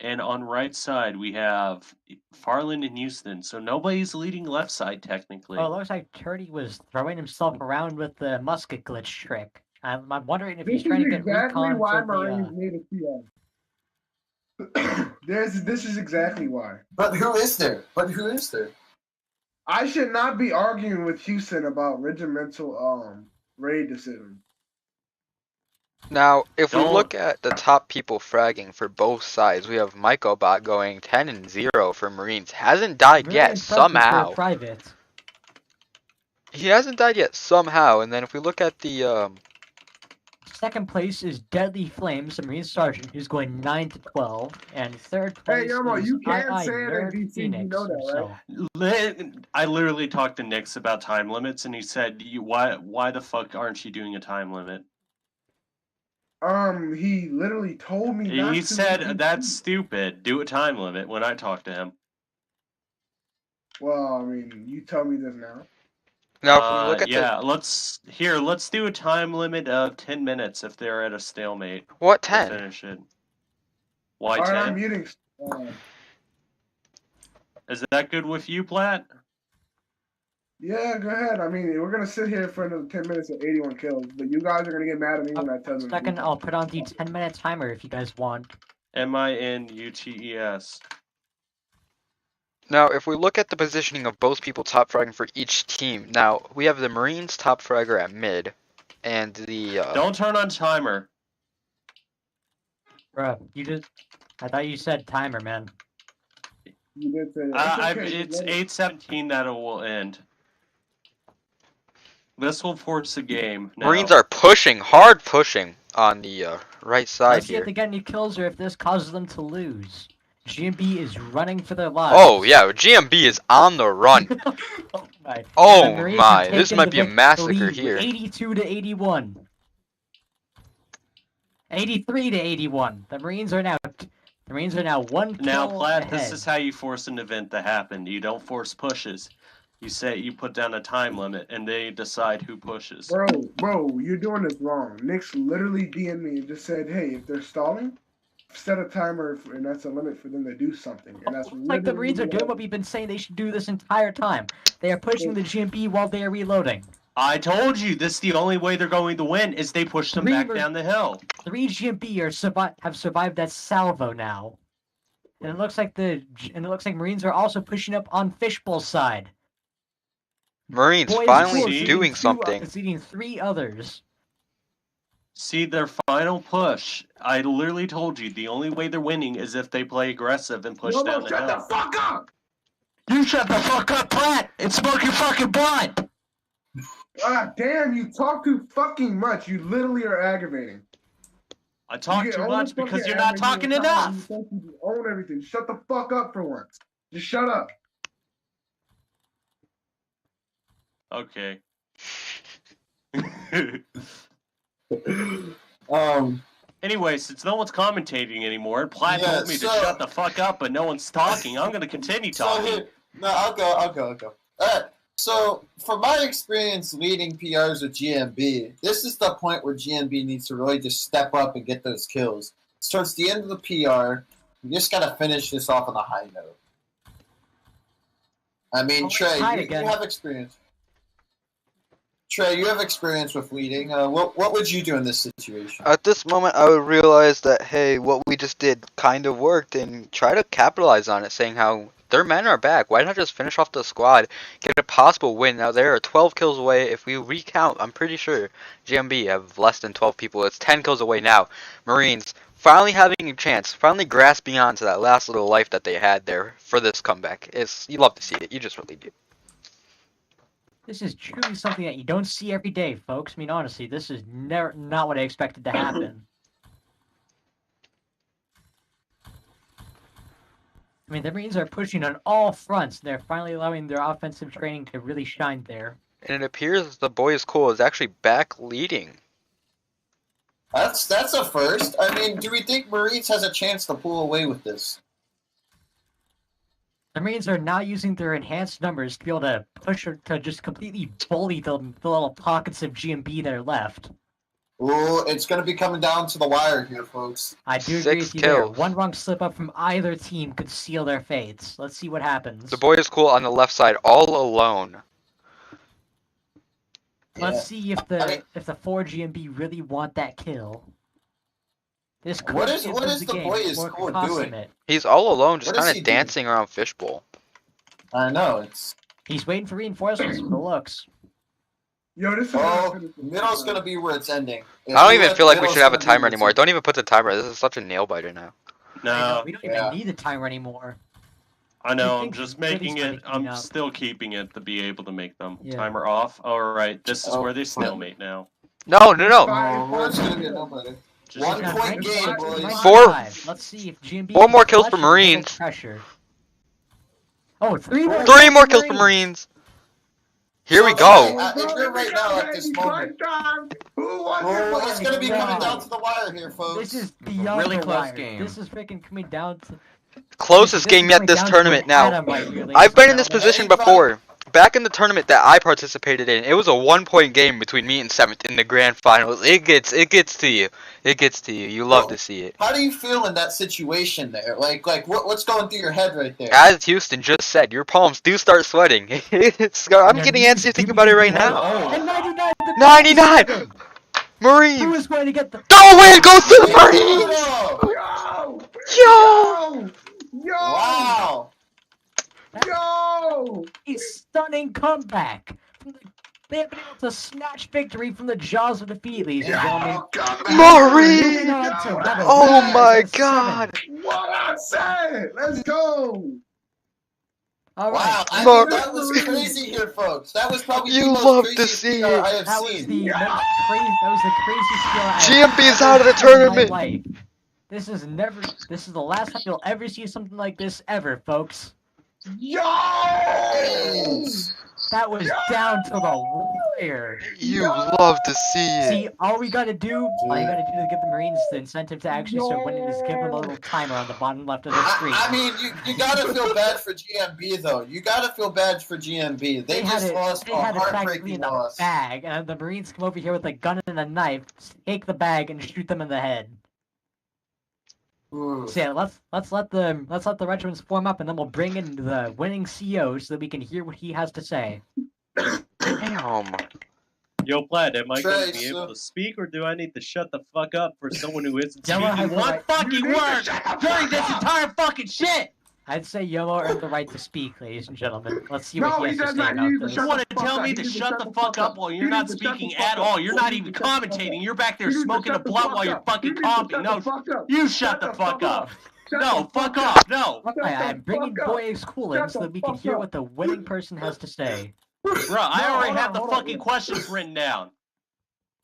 And on right side, we have Farland and Houston. So nobody's leading left side, technically. Oh, it looks like Turdy was throwing himself around with the musket glitch trick. I'm wondering if This he's trying is to get exactly recon why for Marines the. need a PR. This is exactly why. But who is there? I should not be arguing with Houston about regimental raid decisions. Now, if we Don't- look at the top people fragging for both sides, we have Mycobot going 10-0 for Marines. Hasn't died Really yet, impressive for a somehow. private. He hasn't died yet, somehow. And then if we look at the Second place is Deadly Flames, a Marine Sergeant, who's going 9 to 12, and third place Hey, Yomo, is you can't II say it Nerd in DC, Phoenix you know that, right? himself. I literally talked to Nix about time limits, and he said, "Why the fuck aren't you doing a time limit?" He literally told me not He to. said, "That's stupid. Do a time limit." When I talked to him. Well, I mean, you tell me this now. now if we look at Yeah, let's do a time limit of 10 minutes if they're at a stalemate. what To 10? finish it. Why Alright, I'm 10? muting. Is that good with you, Platt? Yeah, go ahead. I mean, we're gonna sit here for another 10 minutes at 81 kills, but you guys are gonna get mad at me when I tell them. Second, I'll put on the 10-minute timer if you guys want. MINUTES. Now, if we look at the positioning of both people top fragging for each team, now we have the Marines top fragger at mid, and the Don't turn on timer. Bruh, I thought you said timer, man. You did say that. It's 8:17 that it will end. This will force the game. Now. Marines are pushing, hard pushing on the right side Let's see if here. they get any kills or if this causes them to lose. GMB is running for their lives. Oh yeah, GMB is on the run. Oh my! Oh The Marines have my, this taken might the be a lead massacre with here. 82 to 81. 83 to 81. The Marines are now one kill Now, Platt, ahead. this is how you force an event to happen. You don't force pushes. You put down a time limit, and they decide who pushes. Bro, you're doing this wrong. Nick's literally DM'd me and just said, hey, if they're stalling, set a timer, and that's a limit for them to do something. And that's Like the Marines are doing what we've been saying they should do this entire time. They are pushing the GMB while they are reloading. I told you, this is the only way they're going to win, is they push them back down the hill. 3 GMB have survived that salvo now. And it looks like Marines are also pushing up on Fishbowl's side. Marines Boys finally Cool doing something. It's leading 3 others. See, their final push. I literally told you the only way they're winning is if they play aggressive and push down the shut hill. the fuck up! You shut the fuck up, Platt, and smoke your fucking blunt. Ah, damn, you talk too fucking much. You literally are aggravating. I talk You get too only much because fucking you're not aggravating talking all the time. enough. You think you own everything. Shut the fuck up for once. Just shut up. Okay. Anyway, since no one's commentating anymore, Plaid Yeah, told me to shut the fuck up, but no one's talking. I'm gonna continue talking. here, no, I'll go. Alright, so from my experience leading PRs with GMB, this is the point where GMB needs to really just step up and get those kills. It's towards the end of the PR, you just gotta finish this off on a high note. I mean, Trey, you have experience. Trey, you have experience with leading. What would you do in this situation? At this moment, I would realize that, hey, what we just did kind of worked and try to capitalize on it, saying how their men are back. Why not just finish off the squad, get a possible win? Now, they are 12 kills away. If we recount, I'm pretty sure GMB have less than 12 people. It's 10 kills away now. Marines finally having a chance, finally grasping onto that last little life that they had there for this comeback. You love to see it. You just really do. This is truly something that you don't see every day, folks. I mean, honestly, this is not what I expected to happen. I mean, the Marines are pushing on all fronts. They're finally allowing their offensive training to really shine there. And it appears the Boys Cool is actually back leading. That's a first. I mean, do we think Marines has a chance to pull away with this? The Marines are now using their enhanced numbers to be able to push or to just completely bully the little pockets of GMB that are left. Ooh, it's going to be coming down to the wire here, folks. I do agree with you there. One wrong slip up from either team could seal their fates. Let's see what happens. The Boys Cool on the left side, all alone. Let's see if the 4 GMB really want that kill. This could what is the Boys Cool doing? He's all alone, just kind of dancing around Fishbowl. I know, it's... He's waiting for reinforcements from the looks. Yo, this is middle's gonna be where it's ending. I don't even feel like we should have a timer anymore. Don't even put the timer. This is such a nail biter now. No. We don't even need a timer anymore. I know, I'm just making it, I'm still keeping it to be able to make them. Yeah. Timer off. Alright, this is where they stalemate now. No. It's gonna be a no-brainer. 1 point game, boys. Let's see if GMB 4 more kills for Marines. Pressure. Oh, 3 more. 3 more kills for Marines. Here we go. If you're right now at this moment, it's going to be coming down to the wire here, folks. This is beyond really the close wire. game. This is freaking coming down to closest game yet this tournament now. I've been in this position before. Back in the tournament that I participated in, it was a 1-point game between me and 7th in the grand finals. It gets to you. It gets to you. You love to see it. How do you feel in that situation there? Like what's going through your head right there? As Houston just said, your palms do start sweating. I'm getting antsy thinking about it right now. And 99! Marines! Who is going to get the... Don't win! Goes to the Marines! Yo! Wow! Yo! A stunning comeback. They have been able to snatch victory from the jaws of defeat, ladies and gentlemen. Marines! Oh my god! What I said! Let's go! All wow, right. That was crazy here, folks. That was probably the most love to craziest see PR it. I have That was seen. the craziest skill GMB is out of the tournament. This is the last time you'll ever see something like this ever, folks. Yo! That was down to the wire. You love to see it. See, all you gotta do to give the Marines the incentive to actually start winning is give them a little timer on the bottom left of the screen. I mean, you gotta feel bad for GMB though. You gotta feel bad for GMB. They just lost a heartbreaking loss. Bag, and the Marines come over here with a gun and a knife, take the bag, and shoot them in the head. So yeah, let's let the regiments form up, and then we'll bring in the winning CEO so that we can hear what he has to say. Damn. Yo, Plaid, am I going Trey, to be able so- to speak, or do I need to shut the fuck up for someone who isn't Yellow has speaking the one right- fucking word during this entire fucking shit? I'd say Yomo earned the right to speak, ladies and gentlemen. Let's see No, what he he has to does say not. He about needs to this. shut You want the to tell fuck me up. to He needs shut the fuck up while He you're needs not to shut the speaking fuck at up. all? You're He not needs even to shut the fuck commentating. up. You're back there He needs to smoking a shut the blunt fuck while you're up. fucking He needs to comping. shut No, the fuck up. you shut the fuck up. Shut No, the fuck fuck off. up. No. Shut the I'm bringing fuck up. Boy's cooling Shut so the that we can fuck hear up. what the winning person has to say. Bro, I No, already hold have on, the hold on, fucking yeah. questions written down.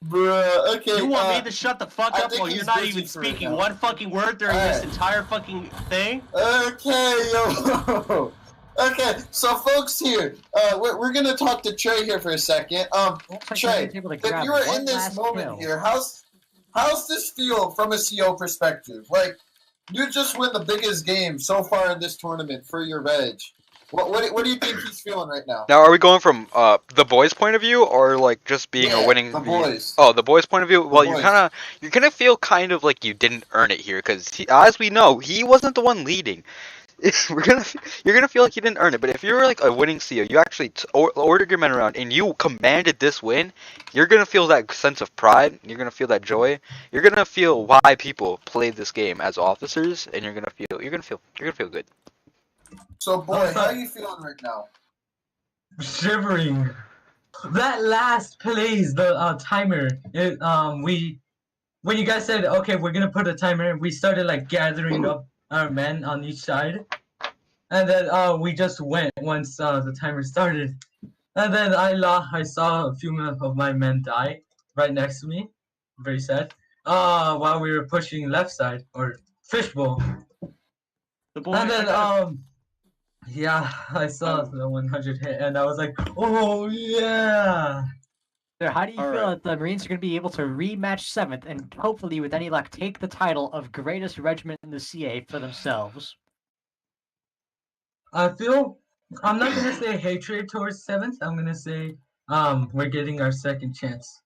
Bruh, okay. You want me to shut the fuck I up think while you're he's not busy even for right speaking now. one fucking word during this Alright. entire fucking thing? Okay, yo. Okay, so folks here, we're gonna talk to Trey here for a second. Looks like Trey, Marines able to if grab you were one in this last moment kill. here, how's this feel from a CO perspective? Like, you just win the biggest game so far in this tournament for your veg. What do you think he's feeling right now? Now, are we going from the boys' point of view, or like just being a winning? the boys. Oh, the boys' point of view. Well, boys. you're gonna feel kind of like you didn't earn it here, because as we know, he wasn't the one leading. You're gonna feel like you didn't earn it. But if you're like a winning CEO, you actually ordered your men around and you commanded this win. You're gonna feel that sense of pride. You're gonna feel that joy. You're gonna feel why people played this game as officers, and you're gonna feel good. So, boy, how are you feeling right now? Shivering. That last plays the timer. When you guys said okay, we're gonna put a timer, we started like gathering up our men on each side, and then we just went once the timer started, and then I saw a few of my men die right next to me, very sad. While we were pushing left side or fishbowl, The boy, and then yeah, I saw the 100 hit, and I was like, oh yeah. So how do you All feel right. that the Marines are going to be able to rematch 7th and hopefully, with any luck, take the title of greatest regiment in the CA for themselves? I feel I'm not gonna say hatred towards 7th. I'm gonna say we're getting our second chance.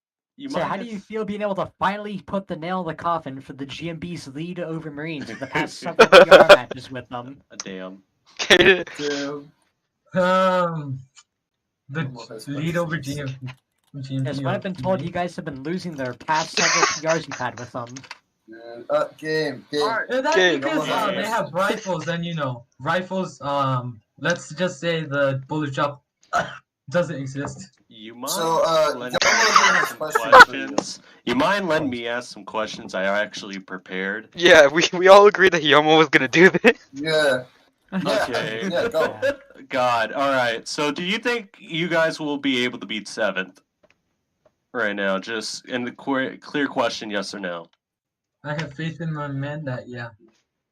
So how do you feel being able to finally put the nail in the coffin for the GMB's lead over Marines for the past several PR matches with them? Damn. The lead over GMB. Yes, what I've been told, you guys have been losing their past several PRs you've had with them. Game. That's Game. because they have rifles, and rifles. Let's just say the bullet drop doesn't exist. You mind So, letting Yellow me has ask a some question for you. questions? You mind letting me ask some questions I actually prepared? Yeah, we all agreed that Yomo was gonna do this. Yeah. Okay. Yeah, go. God. All right. So, do you think you guys will be able to beat 7th right now? Just in the clear question, yes or no. I have faith in my men that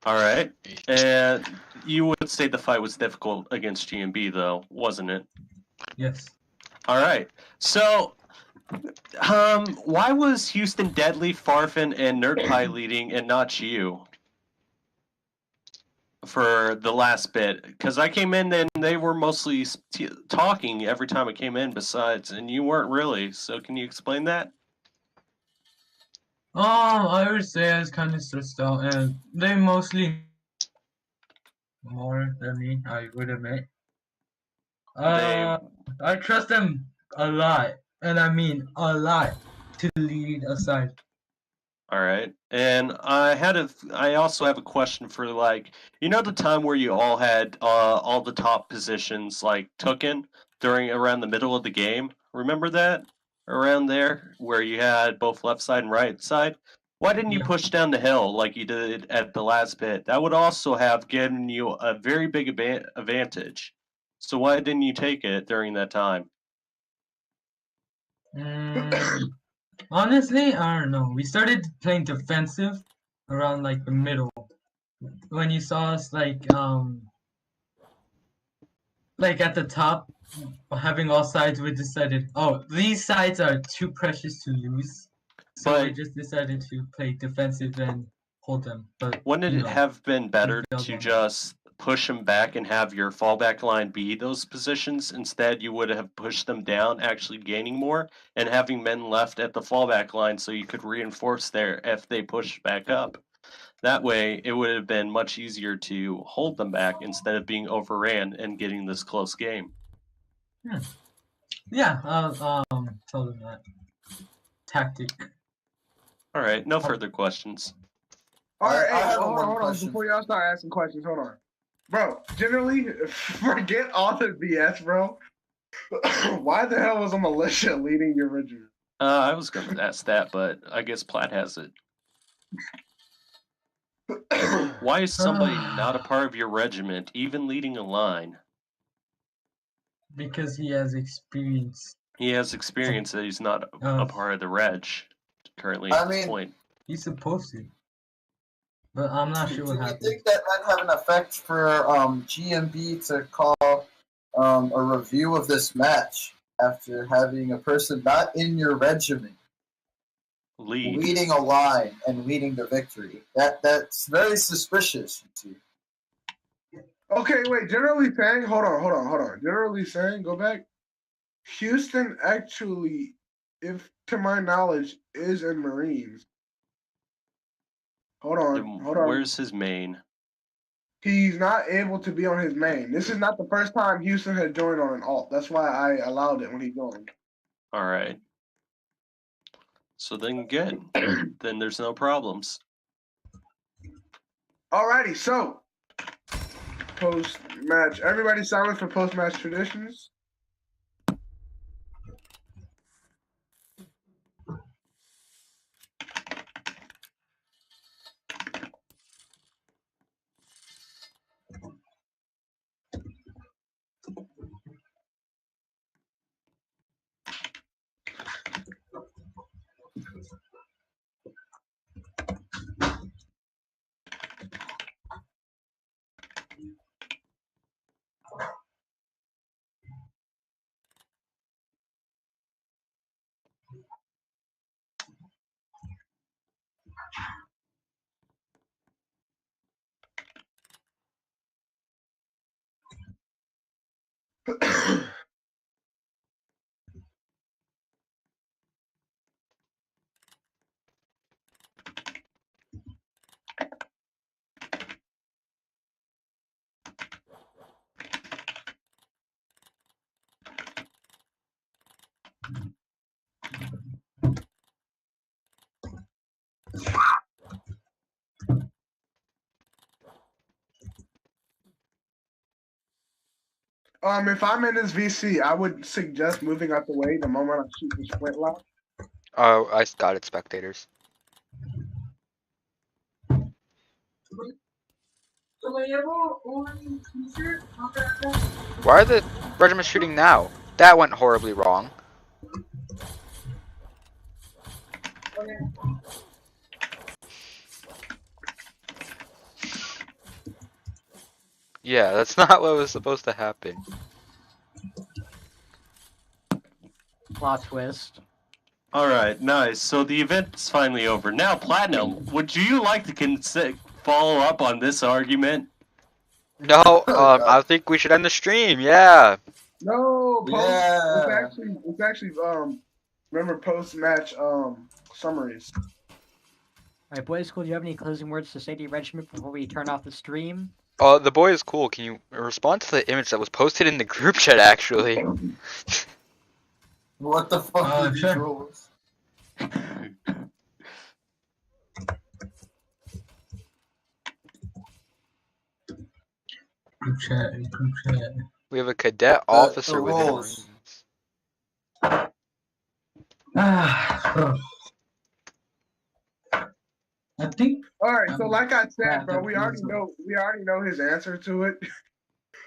All right. And you would say the fight was difficult against GMB, though, wasn't it? yes. All right. So, why was Houston Deadly, Farfin, and NerdPie leading and not you for the last bit? Because I came in and they were mostly talking every time I came in, besides, and you weren't really. So, can you explain that? I would say I was kind of stressed out, and they mostly more than me. I would admit. I trust them a lot, and I mean a lot, to lead a side. All right. And I also have a question for like, the time where you all had all the top positions like taken around the middle of the game. Remember that? Around there where you had both left side and right side? Why didn't you push down the hill like you did at the last bit? That would also have given you a very big advantage. So why didn't you take it during that time? Honestly, I don't know. We started playing defensive around like the middle. When you saw us like at the top, having all sides, we decided, oh, these sides are too precious to lose. So we just decided to play defensive and hold them. But wouldn't it have been better failed to on that. just push them back and have your fallback line be those positions? Instead, you would have pushed them down, actually gaining more, and having men left at the fallback line so you could reinforce there if they push back up. That way, it would have been much easier to hold them back instead of being overran and getting this close game. Yeah, tell them that. Tactic. All right, no further questions. All right, I hey, have hold one on. question. Before y'all start asking questions, hold on. Bro, generally, forget all the BS, bro. Why the hell was a militia leading your regiment? I was going to ask that, but I guess Platt has it. Why is somebody not a part of your regiment, even leading a line? Because he has experience. He has experience that he's not a part of the reg currently at this point. He's supposed to. But I'm not sure what Do you happened. think that might have an effect for GMB to call a review of this match after having a person not in your regiment leading a line and leading the victory? That's very suspicious, you see. Okay, wait. Generally saying, hold on. Generally saying, go back. Houston actually, if to my knowledge, is in Marines. Hold on. Where's his main? He's not able to be on his main. This is not the first time Houston had joined on an alt. That's why I allowed it when he joined. All right. So then good. Then there's no problems. Alrighty, so post-match. Everybody silent for post-match traditions. If I'm in this VC, I would suggest moving out the way the moment I shoot the sprint lock. Oh, I got it, spectators. Why are the regiments shooting now? That went horribly wrong. Yeah, that's not what was supposed to happen. Plot twist. All right, nice. So the event's finally over. Now, Platinum, would you like to follow up on this argument? No, I think we should end the stream. Yeah. No, Yeah. It's actually remember post-match summaries. Alright, boys, cool. Do you have any closing words to say to your regiment before we turn off the stream? The boy is cool. Can you respond to the image that was posted in the group chat, actually? What the fuck are these sure. rules? Group chat. We have a cadet officer the within rules. Marines. I think. All right, so like I said, bro, we already know his answer to it.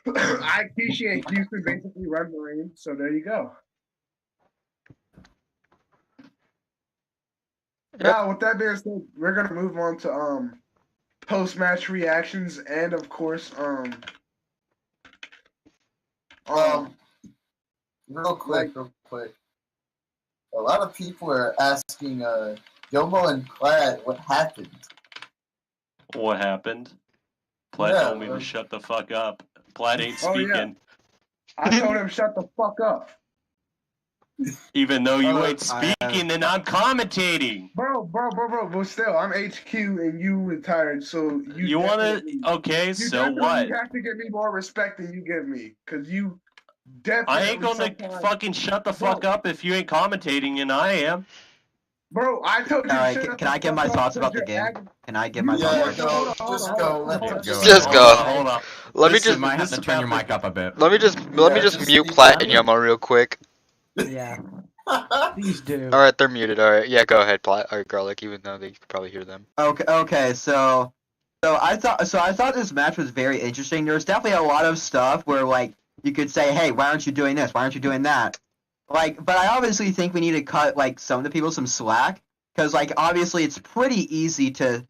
I appreciate Houston basically run Marines, so there you go. Now, with that being said, we're gonna move on to post-match reactions and of course real quick. A lot of people are asking Yomo and Plaid what happened. What happened? Platt told me to shut the fuck up. Platt ain't speaking. Yeah. I told him shut the fuck up. Even though you ain't speaking and I'm commentating. Bro, but still, I'm HQ and you retired, so you want to? Okay, so what? You have to give me more respect than you give me, cause you Definitely. I ain't gonna fucking shut the fuck up if you ain't commentating, and I am. Bro, I told you. All right, can I give my thoughts about the game? Can I give my Yeah, thoughts? go. Just go. Just go. Hold on. Let me This just. is- Might have this to is turn your about mic up a bit. Let me just mute speak Platt and down. Yama real quick. Yeah, please do. All right, they're muted. All right, yeah, go ahead, Platt or Garlic, even though they could probably hear them. Okay. So I thought this match was very interesting. There was definitely a lot of stuff where like you could say, hey, why aren't you doing this? Why aren't you doing that? Like, but I obviously think we need to cut like some of the people some slack because like obviously it's pretty easy to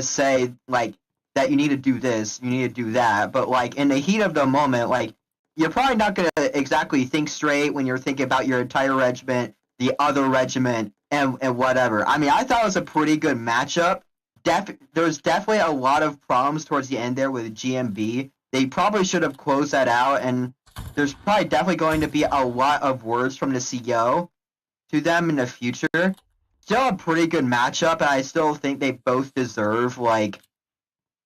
say like that you need to do this, you need to do that, but like in the heat of the moment, like you're probably not gonna exactly think straight when you're thinking about your entire regiment, the other regiment, and whatever. I mean, I thought it was a pretty good matchup. There's definitely a lot of problems towards the end there with GMB. They probably should have closed that out, and there's probably definitely going to be a lot of words from the CEO to them in the future. Still a pretty good matchup, and I still think they both deserve like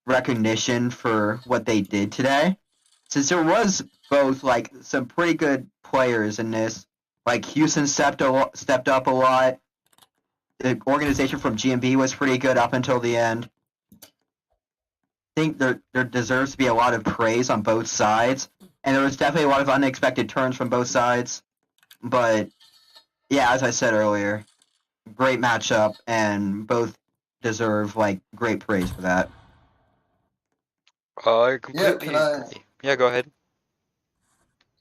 recognition for what they did today. Since there was both like some pretty good players in this, like Houston stepped up a lot. The organization from GMB was pretty good up until the end. I think there deserves to be a lot of praise on both sides, and there was definitely a lot of unexpected turns from both sides. But yeah, as I said earlier, great matchup, and both deserve like great praise for that. I completely can I- agree. Yeah, go ahead.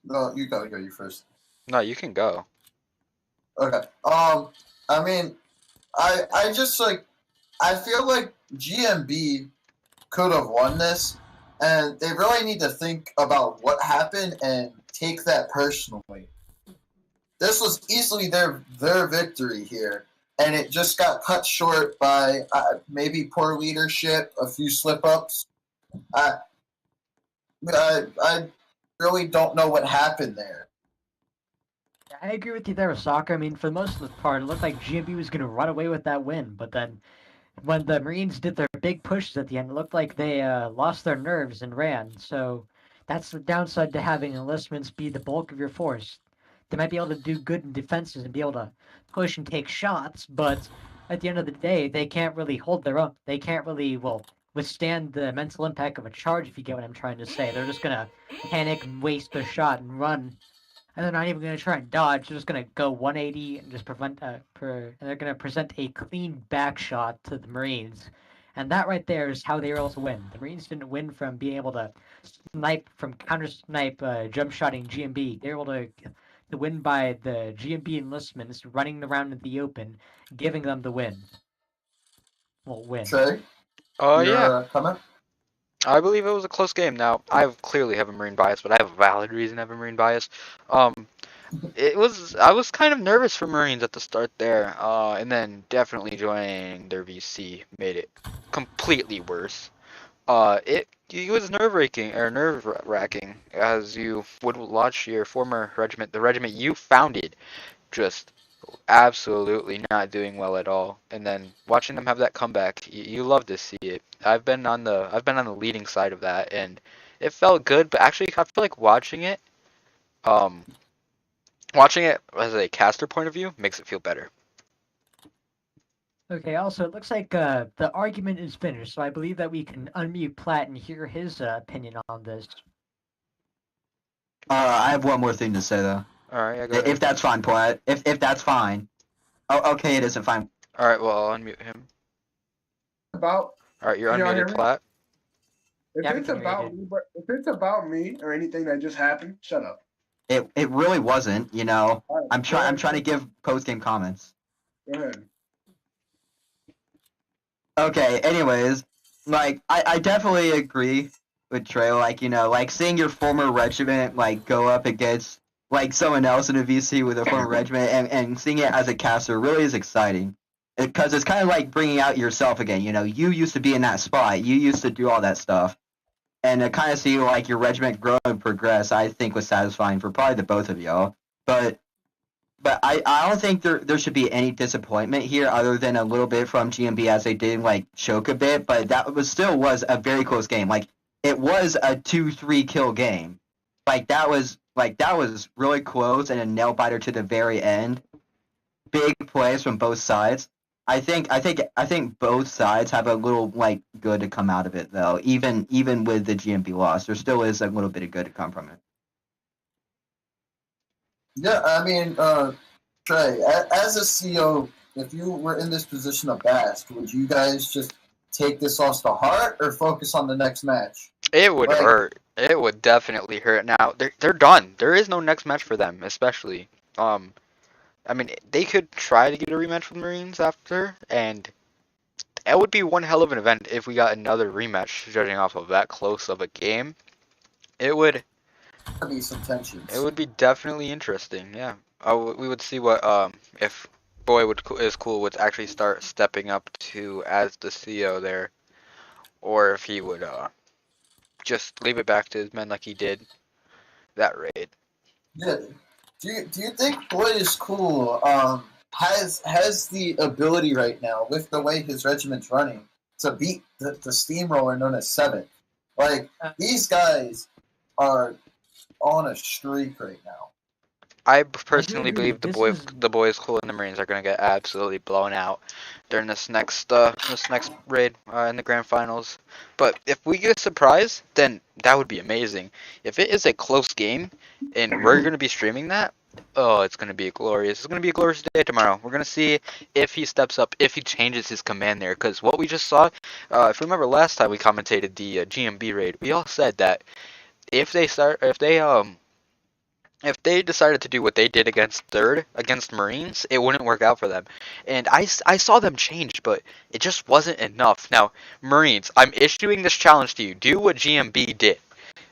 No, you gotta go. You first. No, you can go. Okay. I mean, I just like, I feel like GMB could have won this, and they really need to think about what happened and take that personally. This was easily their victory here, and it just got cut short by maybe poor leadership, a few slip ups. I really don't know what happened there. I agree with you there, Soccer. I mean, for the most of the part, it looked like GMB was going to run away with that win, but then when the Marines did their big pushes at the end, it looked like they lost their nerves and ran. So that's the downside to having enlistments be the bulk of your force. They might be able to do good in defenses and be able to push and take shots, but at the end of the day, they can't really hold their own. They can't really, well, withstand the mental impact of a charge, if you get what I'm trying to say. They're just going to panic and waste their shot and run. And they're not even going to try and dodge. They're just going to go 180 and just and they're going to present a clean back shot to the Marines. And that right there is how they were able to win. The Marines didn't win from being able to snipe, from counter snipe, jump shotting GMB. They were able to win by the GMB enlistments running around in the open, giving them the win. Well, win. Trey? Oh, yeah. Comment? I believe it was a close game. Now, I clearly have a Marine bias, but I have a valid reason to have a Marine bias. I was kind of nervous for Marines at the start there, and then definitely joining their VC made it completely worse. It was nerve-wracking as you would watch your former regiment, the regiment you founded, just absolutely not doing well at all, and then watching them have that comeback, you love to see it. I've been on the leading side of that, and it felt good. But actually, I feel like watching it as a caster point of view makes it feel better. Okay, also, it looks like the argument is finished, so I believe that we can unmute Platt and hear his opinion on this. I have one more thing to say though. All right, yeah, go ahead. If that's fine, Platt. If that's fine. Oh, okay, it isn't fine. All right, well, I'll unmute him. About All right, you're Can y'all hear unmuted, me? Platt. if Yeah, we it's can hear you, about dude. me, but if it's about me or anything that just happened, shut up. It really wasn't. You know, All right, I'm go ahead. trying to give post game comments. Go ahead. Okay. Anyways, like I definitely agree with Trey. Like, you know, like seeing your former regiment like go up against like someone else in a VC with a former regiment and seeing it as a caster really is exciting. Because it's kind of like bringing out yourself again. You know, you used to be in that spot. You used to do all that stuff. And to kind of see like your regiment grow and progress, I think was satisfying for probably the both of y'all. But I don't think there should be any disappointment here other than a little bit from GMB as they did like choke a bit. But that was still a very close game. Like it was a 2-3 kill game. that was really close and a nail biter to the very end. Big plays from both sides. I think both sides have a little good to come out of it though. Even with the GMB loss, there still is a little bit of good to come from it. Yeah, I mean, Trey, as a CEO, if you were in this position of Bast, would you guys just take this loss to heart or focus on the next match? It would hurt. It would definitely hurt. Now they're done. There is no next match for them, especially. I mean, they could try to get a rematch with Marines after, and it would be one hell of an event if we got another rematch. Judging off of that close of a game, it would be some tensions. It would be definitely interesting. Yeah. We would see what if Boy is cool would actually start stepping up to as the CEO there, or if he would just leave it back to his men like he did that raid. Yeah. Do you think Boy is cool has the ability right now with the way his regiment's running to beat the steamroller known as 7th? Like these guys are on a streak right now. I personally believe the boys cool and the Marines are gonna get absolutely blown out during this next raid in the grand finals. But if we get a surprise, then that would be amazing. If it is a close game and we're gonna be streaming that, oh, it's gonna be glorious. It's gonna be a glorious day tomorrow. We're gonna see if he steps up, if he changes his command there. Because what we just saw, if you remember last time we commentated the GMB raid, we all said that if they decided to do what they did against Marines, it wouldn't work out for them. And I saw them change, but it just wasn't enough. Now, Marines, I'm issuing this challenge to you. Do what GMB did.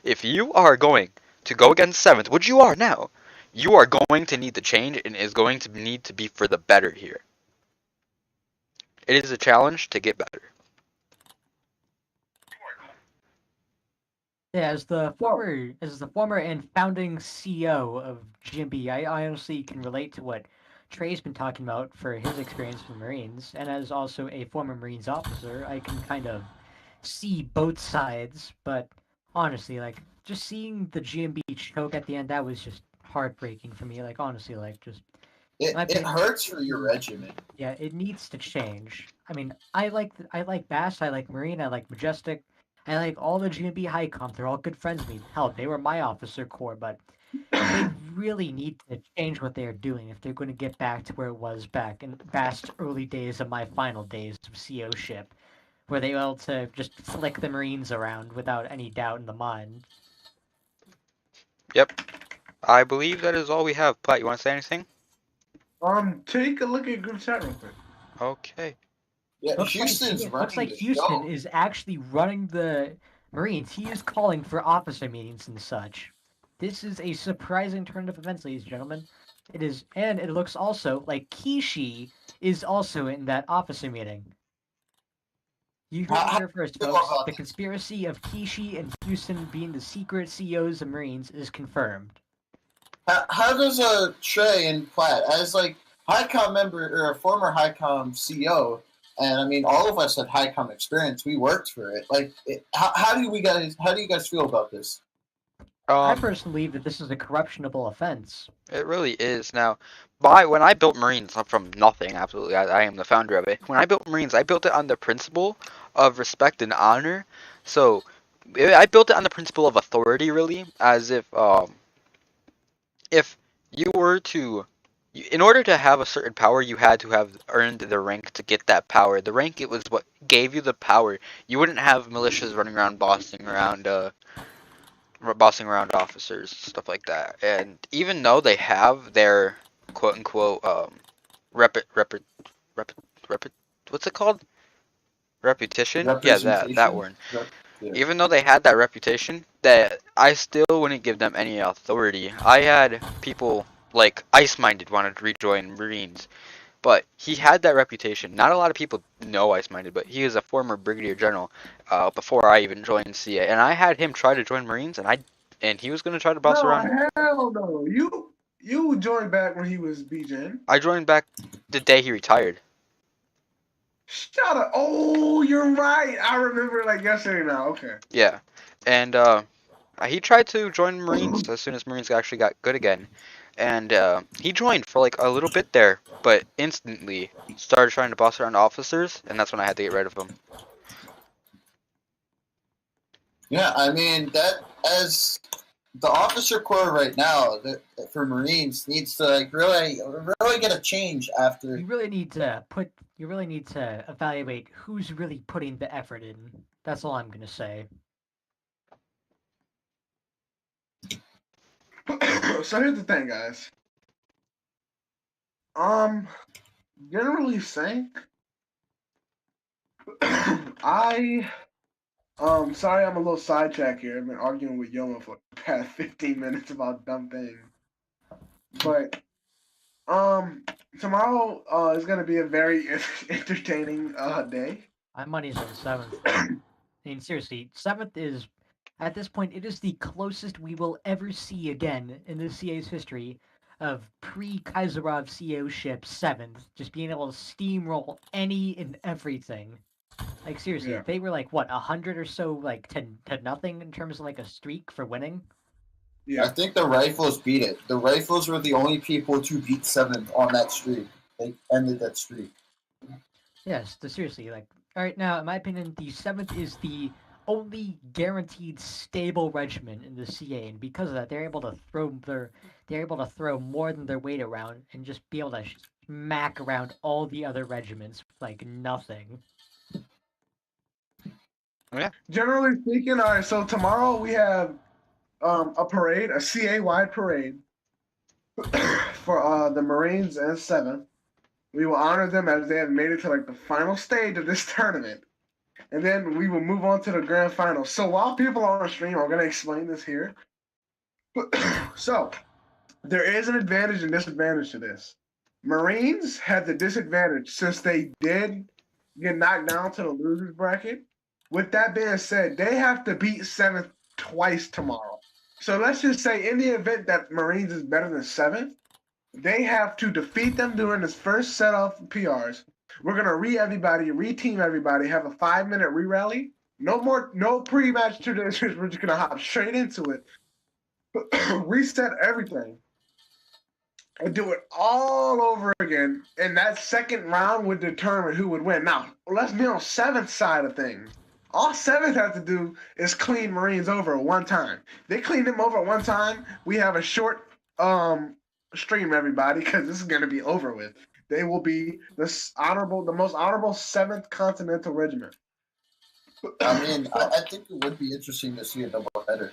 If you are going to go against 7th, which you are now, you are going to need to change and is going to need to be for the better here. It is a challenge to get better. Yeah, as the former and founding CEO of GMB, I honestly can relate to what Trey's been talking about for his experience with Marines, and as also a former Marines officer, I can kind of see both sides. But honestly, like just seeing the GMB choke at the end, that was just heartbreaking for me. Like honestly, like just it hurts for your regiment. Yeah, it needs to change. I mean, I like Bass, I like Marine, I like Majestic. I like all the GMB high comp. They're all good friends of me. Hell, they were my officer corps, but they really need to change what they're doing if they're going to get back to where it was back in vast early days of my final days of CO ship, where they were able to just flick the Marines around without any doubt in the mind. Yep. I believe that is all we have. Platt, you want to say anything? Take a look at group chat real quick. Okay. Yeah, looks like Houston is actually running the Marines. He is calling for officer meetings and such. This is a surprising turn of events, ladies and gentlemen. It is, and it looks also like Kishi is also in that officer meeting. You heard it here first, folks. The conspiracy of Kishi and Houston being the secret CEOs of Marines is confirmed. How does Trey and Platt, as like HighCom member or a former HighCom CEO, and I mean all of us had HighCom experience. We worked for it. Like, how do you guys feel about this? I personally believe that this is a corruptionable offense. It really is. Now, when I built Marines from nothing, absolutely, I am the founder of it. When I built Marines, I built it on the principle of respect and honor. So, I built it on the principle of authority, really, as if you were to, in order to have a certain power, you had to have earned the rank to get that power. The rank, it was what gave you the power. You wouldn't have militias running around bossing around officers, stuff like that. And even though they have their quote unquote what's it called? Repetition? Yeah, that word. Yeah. Even though they had that reputation, that I still wouldn't give them any authority. I had people like Ice Minded wanted to rejoin Marines, but he had that reputation. Not a lot of people know Ice Minded, but he was a former brigadier general before I even joined CA, and I had him try to join Marines, and he was going to try to boss around. Hell no. You joined back when he was BGen. I joined back the day he retired. Shut up. Oh, you're right. I remember like yesterday now. Okay. Yeah. And He tried to join Marines as soon as Marines actually got good again, and he joined for like a little bit there, but instantly started trying to boss around officers, and that's when I had to get rid of him. Yeah, I mean that as the officer corps right now for Marines needs to like really get a change after. You really need to evaluate who's really putting the effort in. That's all I'm gonna say. So here's the thing, guys. Generally saying, sorry, I'm a little sidetracked here. I've been arguing with Yoma for the past 15 minutes about dumb things. But, tomorrow, is gonna be a very entertaining, day. My money's on 7th. I mean, seriously, 7th is, at this point, it is the closest we will ever see again in the CA's history of pre-Kaiserov CO ship 7th, just being able to steamroll any and everything. Like, seriously, Yeah. they were like, what, 100 or so, like, to nothing in terms of, like, a streak for winning? I think the Rifles beat it. The Rifles were the only people to beat 7th on that streak. They ended that streak. Yes, seriously, like, alright, now, in my opinion, the 7th is the only guaranteed stable regiment in the CA, and because of that, they're able to throw more than their weight around and just be able to smack around all the other regiments like nothing. Yeah. Generally speaking, all right. So tomorrow we have a parade, a CA-wide parade for the Marines and 7th. We will honor them as they have made it to like the final stage of this tournament. And then we will move on to the grand final. So while people are on stream, I'm going to explain this here. So there is an advantage and disadvantage to this. Marines have the disadvantage since they did get knocked down to the losers bracket. With that being said, they have to beat 7th twice tomorrow. So let's just say in the event that Marines is better than 7th, they have to defeat them during this first set of PRs. We're gonna re-team everybody, have a 5-minute re-rally. No pre-match traditions. We're just gonna hop straight into it. Reset everything. And do it all over again. And that second round would determine who would win. Now, let's be on 7th side of things. All 7th have to do is clean Marines over one time. They clean them over one time. We have a short stream, everybody, because this is going to be over with. They will be the most honorable 7th Continental Regiment. I mean, I think it would be interesting to see a doubleheader.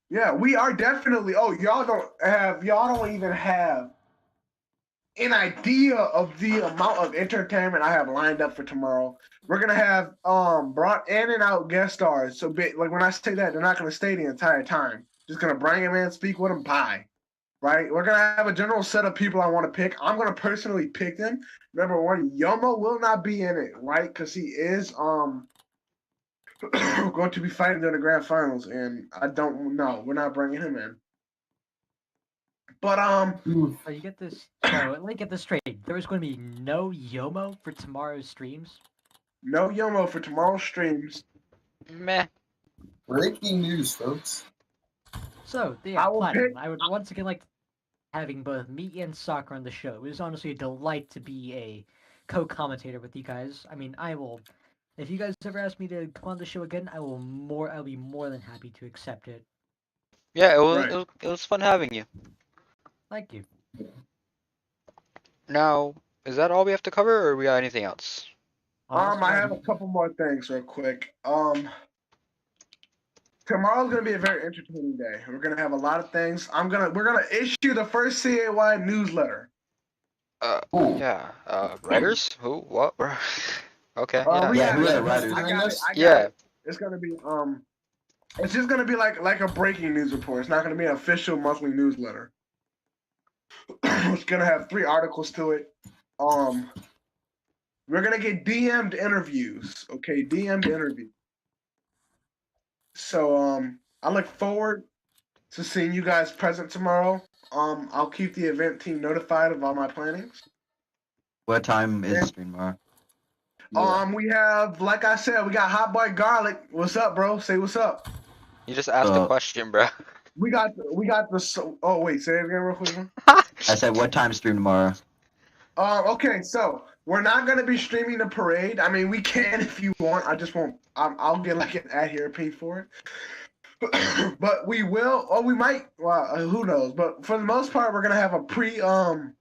Yeah, we are definitely. Oh, y'all don't even have an idea of the amount of entertainment I have lined up for tomorrow. We're gonna have brought in and out guest stars. So like when I say that, they're not gonna stay the entire time. Just gonna bring them in, speak with them, bye. Right? We're gonna have a general set of people I want to pick. I'm gonna personally pick them. Number one, Yomo will not be in it, right? Because he is going to be fighting during the grand finals, and I don't know. We're not bringing him in. But so you get this. So let me get this straight. There is going to be no Yomo for tomorrow's streams. No Yomo for tomorrow's streams. Meh. Breaking news, folks. So yeah, Platinum, I would once again like having both me and Soccer on the show. It was honestly a delight to be a co-commentator with you guys. I mean, I will. If you guys ever ask me to come on the show again, I'll be more than happy to accept it. Yeah, it was fun having you. Thank you. Now, is that all we have to cover, or we got anything else? I have a couple more things real quick. Tomorrow's gonna be a very entertaining day. We're gonna have a lot of things. We're gonna issue the first CAY newsletter. Yeah. Writers? Who? What? Okay. Yeah. Who are the writers? I got it. Yeah. It's gonna be it's just gonna be like a breaking news report. It's not gonna be an official monthly newsletter. It's gonna have 3 articles to it. We're gonna get DM'd interviews. Okay, DM'd interviews. So I look forward to seeing you guys present tomorrow. I'll keep the event team notified of all my plannings. What time is the stream tomorrow? We have, like I said, we got Hot Boy Garlic. What's up, bro? Say what's up. You just asked a question, bro. We got the. Oh wait, say it again real quick. I said, what time stream tomorrow? Okay, so we're not gonna be streaming the parade. I mean, we can if you want. I just won't. I'll get like an ad here, pay for it. But we will, or we might. Well, who knows? But for the most part, we're gonna have a pre raid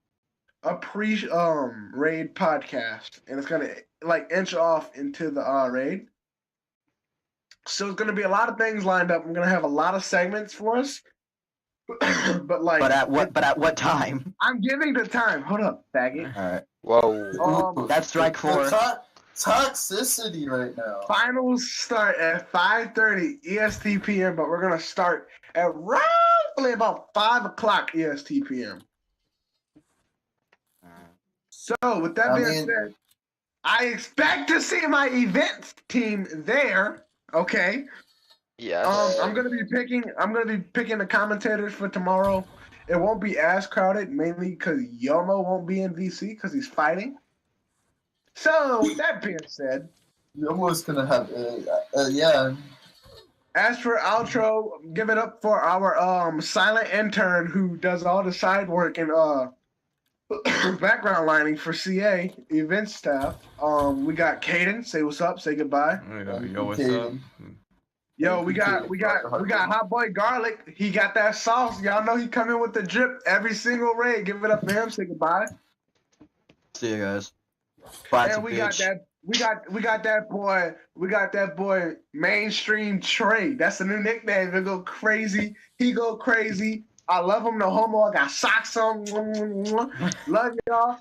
podcast, and it's gonna like inch off into the raid. So it's gonna be a lot of things lined up. I'm gonna have a lot of segments for us. But like, But at what time? I'm giving the time. Hold up, faggot. All right. Whoa. That's strike 4. Toxicity right now. Finals start at 5:30 EST PM, but we're gonna start at roughly about 5 o'clock EST PM. So with that being said, I expect to see my events team there. Okay. Yeah. I'm gonna be picking the commentators for tomorrow. It won't be as crowded, mainly because Yomo won't be in VC because he's fighting. So with that being said, Yomo's gonna have yeah. As for outro, give it up for our silent intern who does all the side work and background lining for CA event staff. We got Caden. Say what's up. Say goodbye. Yo, what's up? Yo, we got Hot Boy Garlic. He got that sauce. Y'all know he come in with the drip every single raid. Give it up for him. Say goodbye. See you guys. Bye, And we got that boy Mainstream Trey. That's a new nickname. He go crazy. I love him, no homo. I got socks on. Love y'all.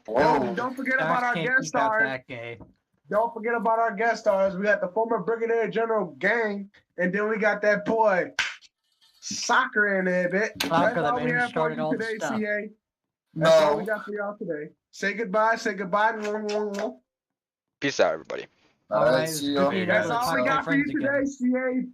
Don't forget about our guest stars. Don't forget about our guest stars. We got the former Brigadier General Gang, and then we got that boy Soccer in there, bit. That's all we have for you today, CA. That's all we got for y'all today. Say goodbye. Peace out, everybody. All right, see you. That's all we got for you today, CA.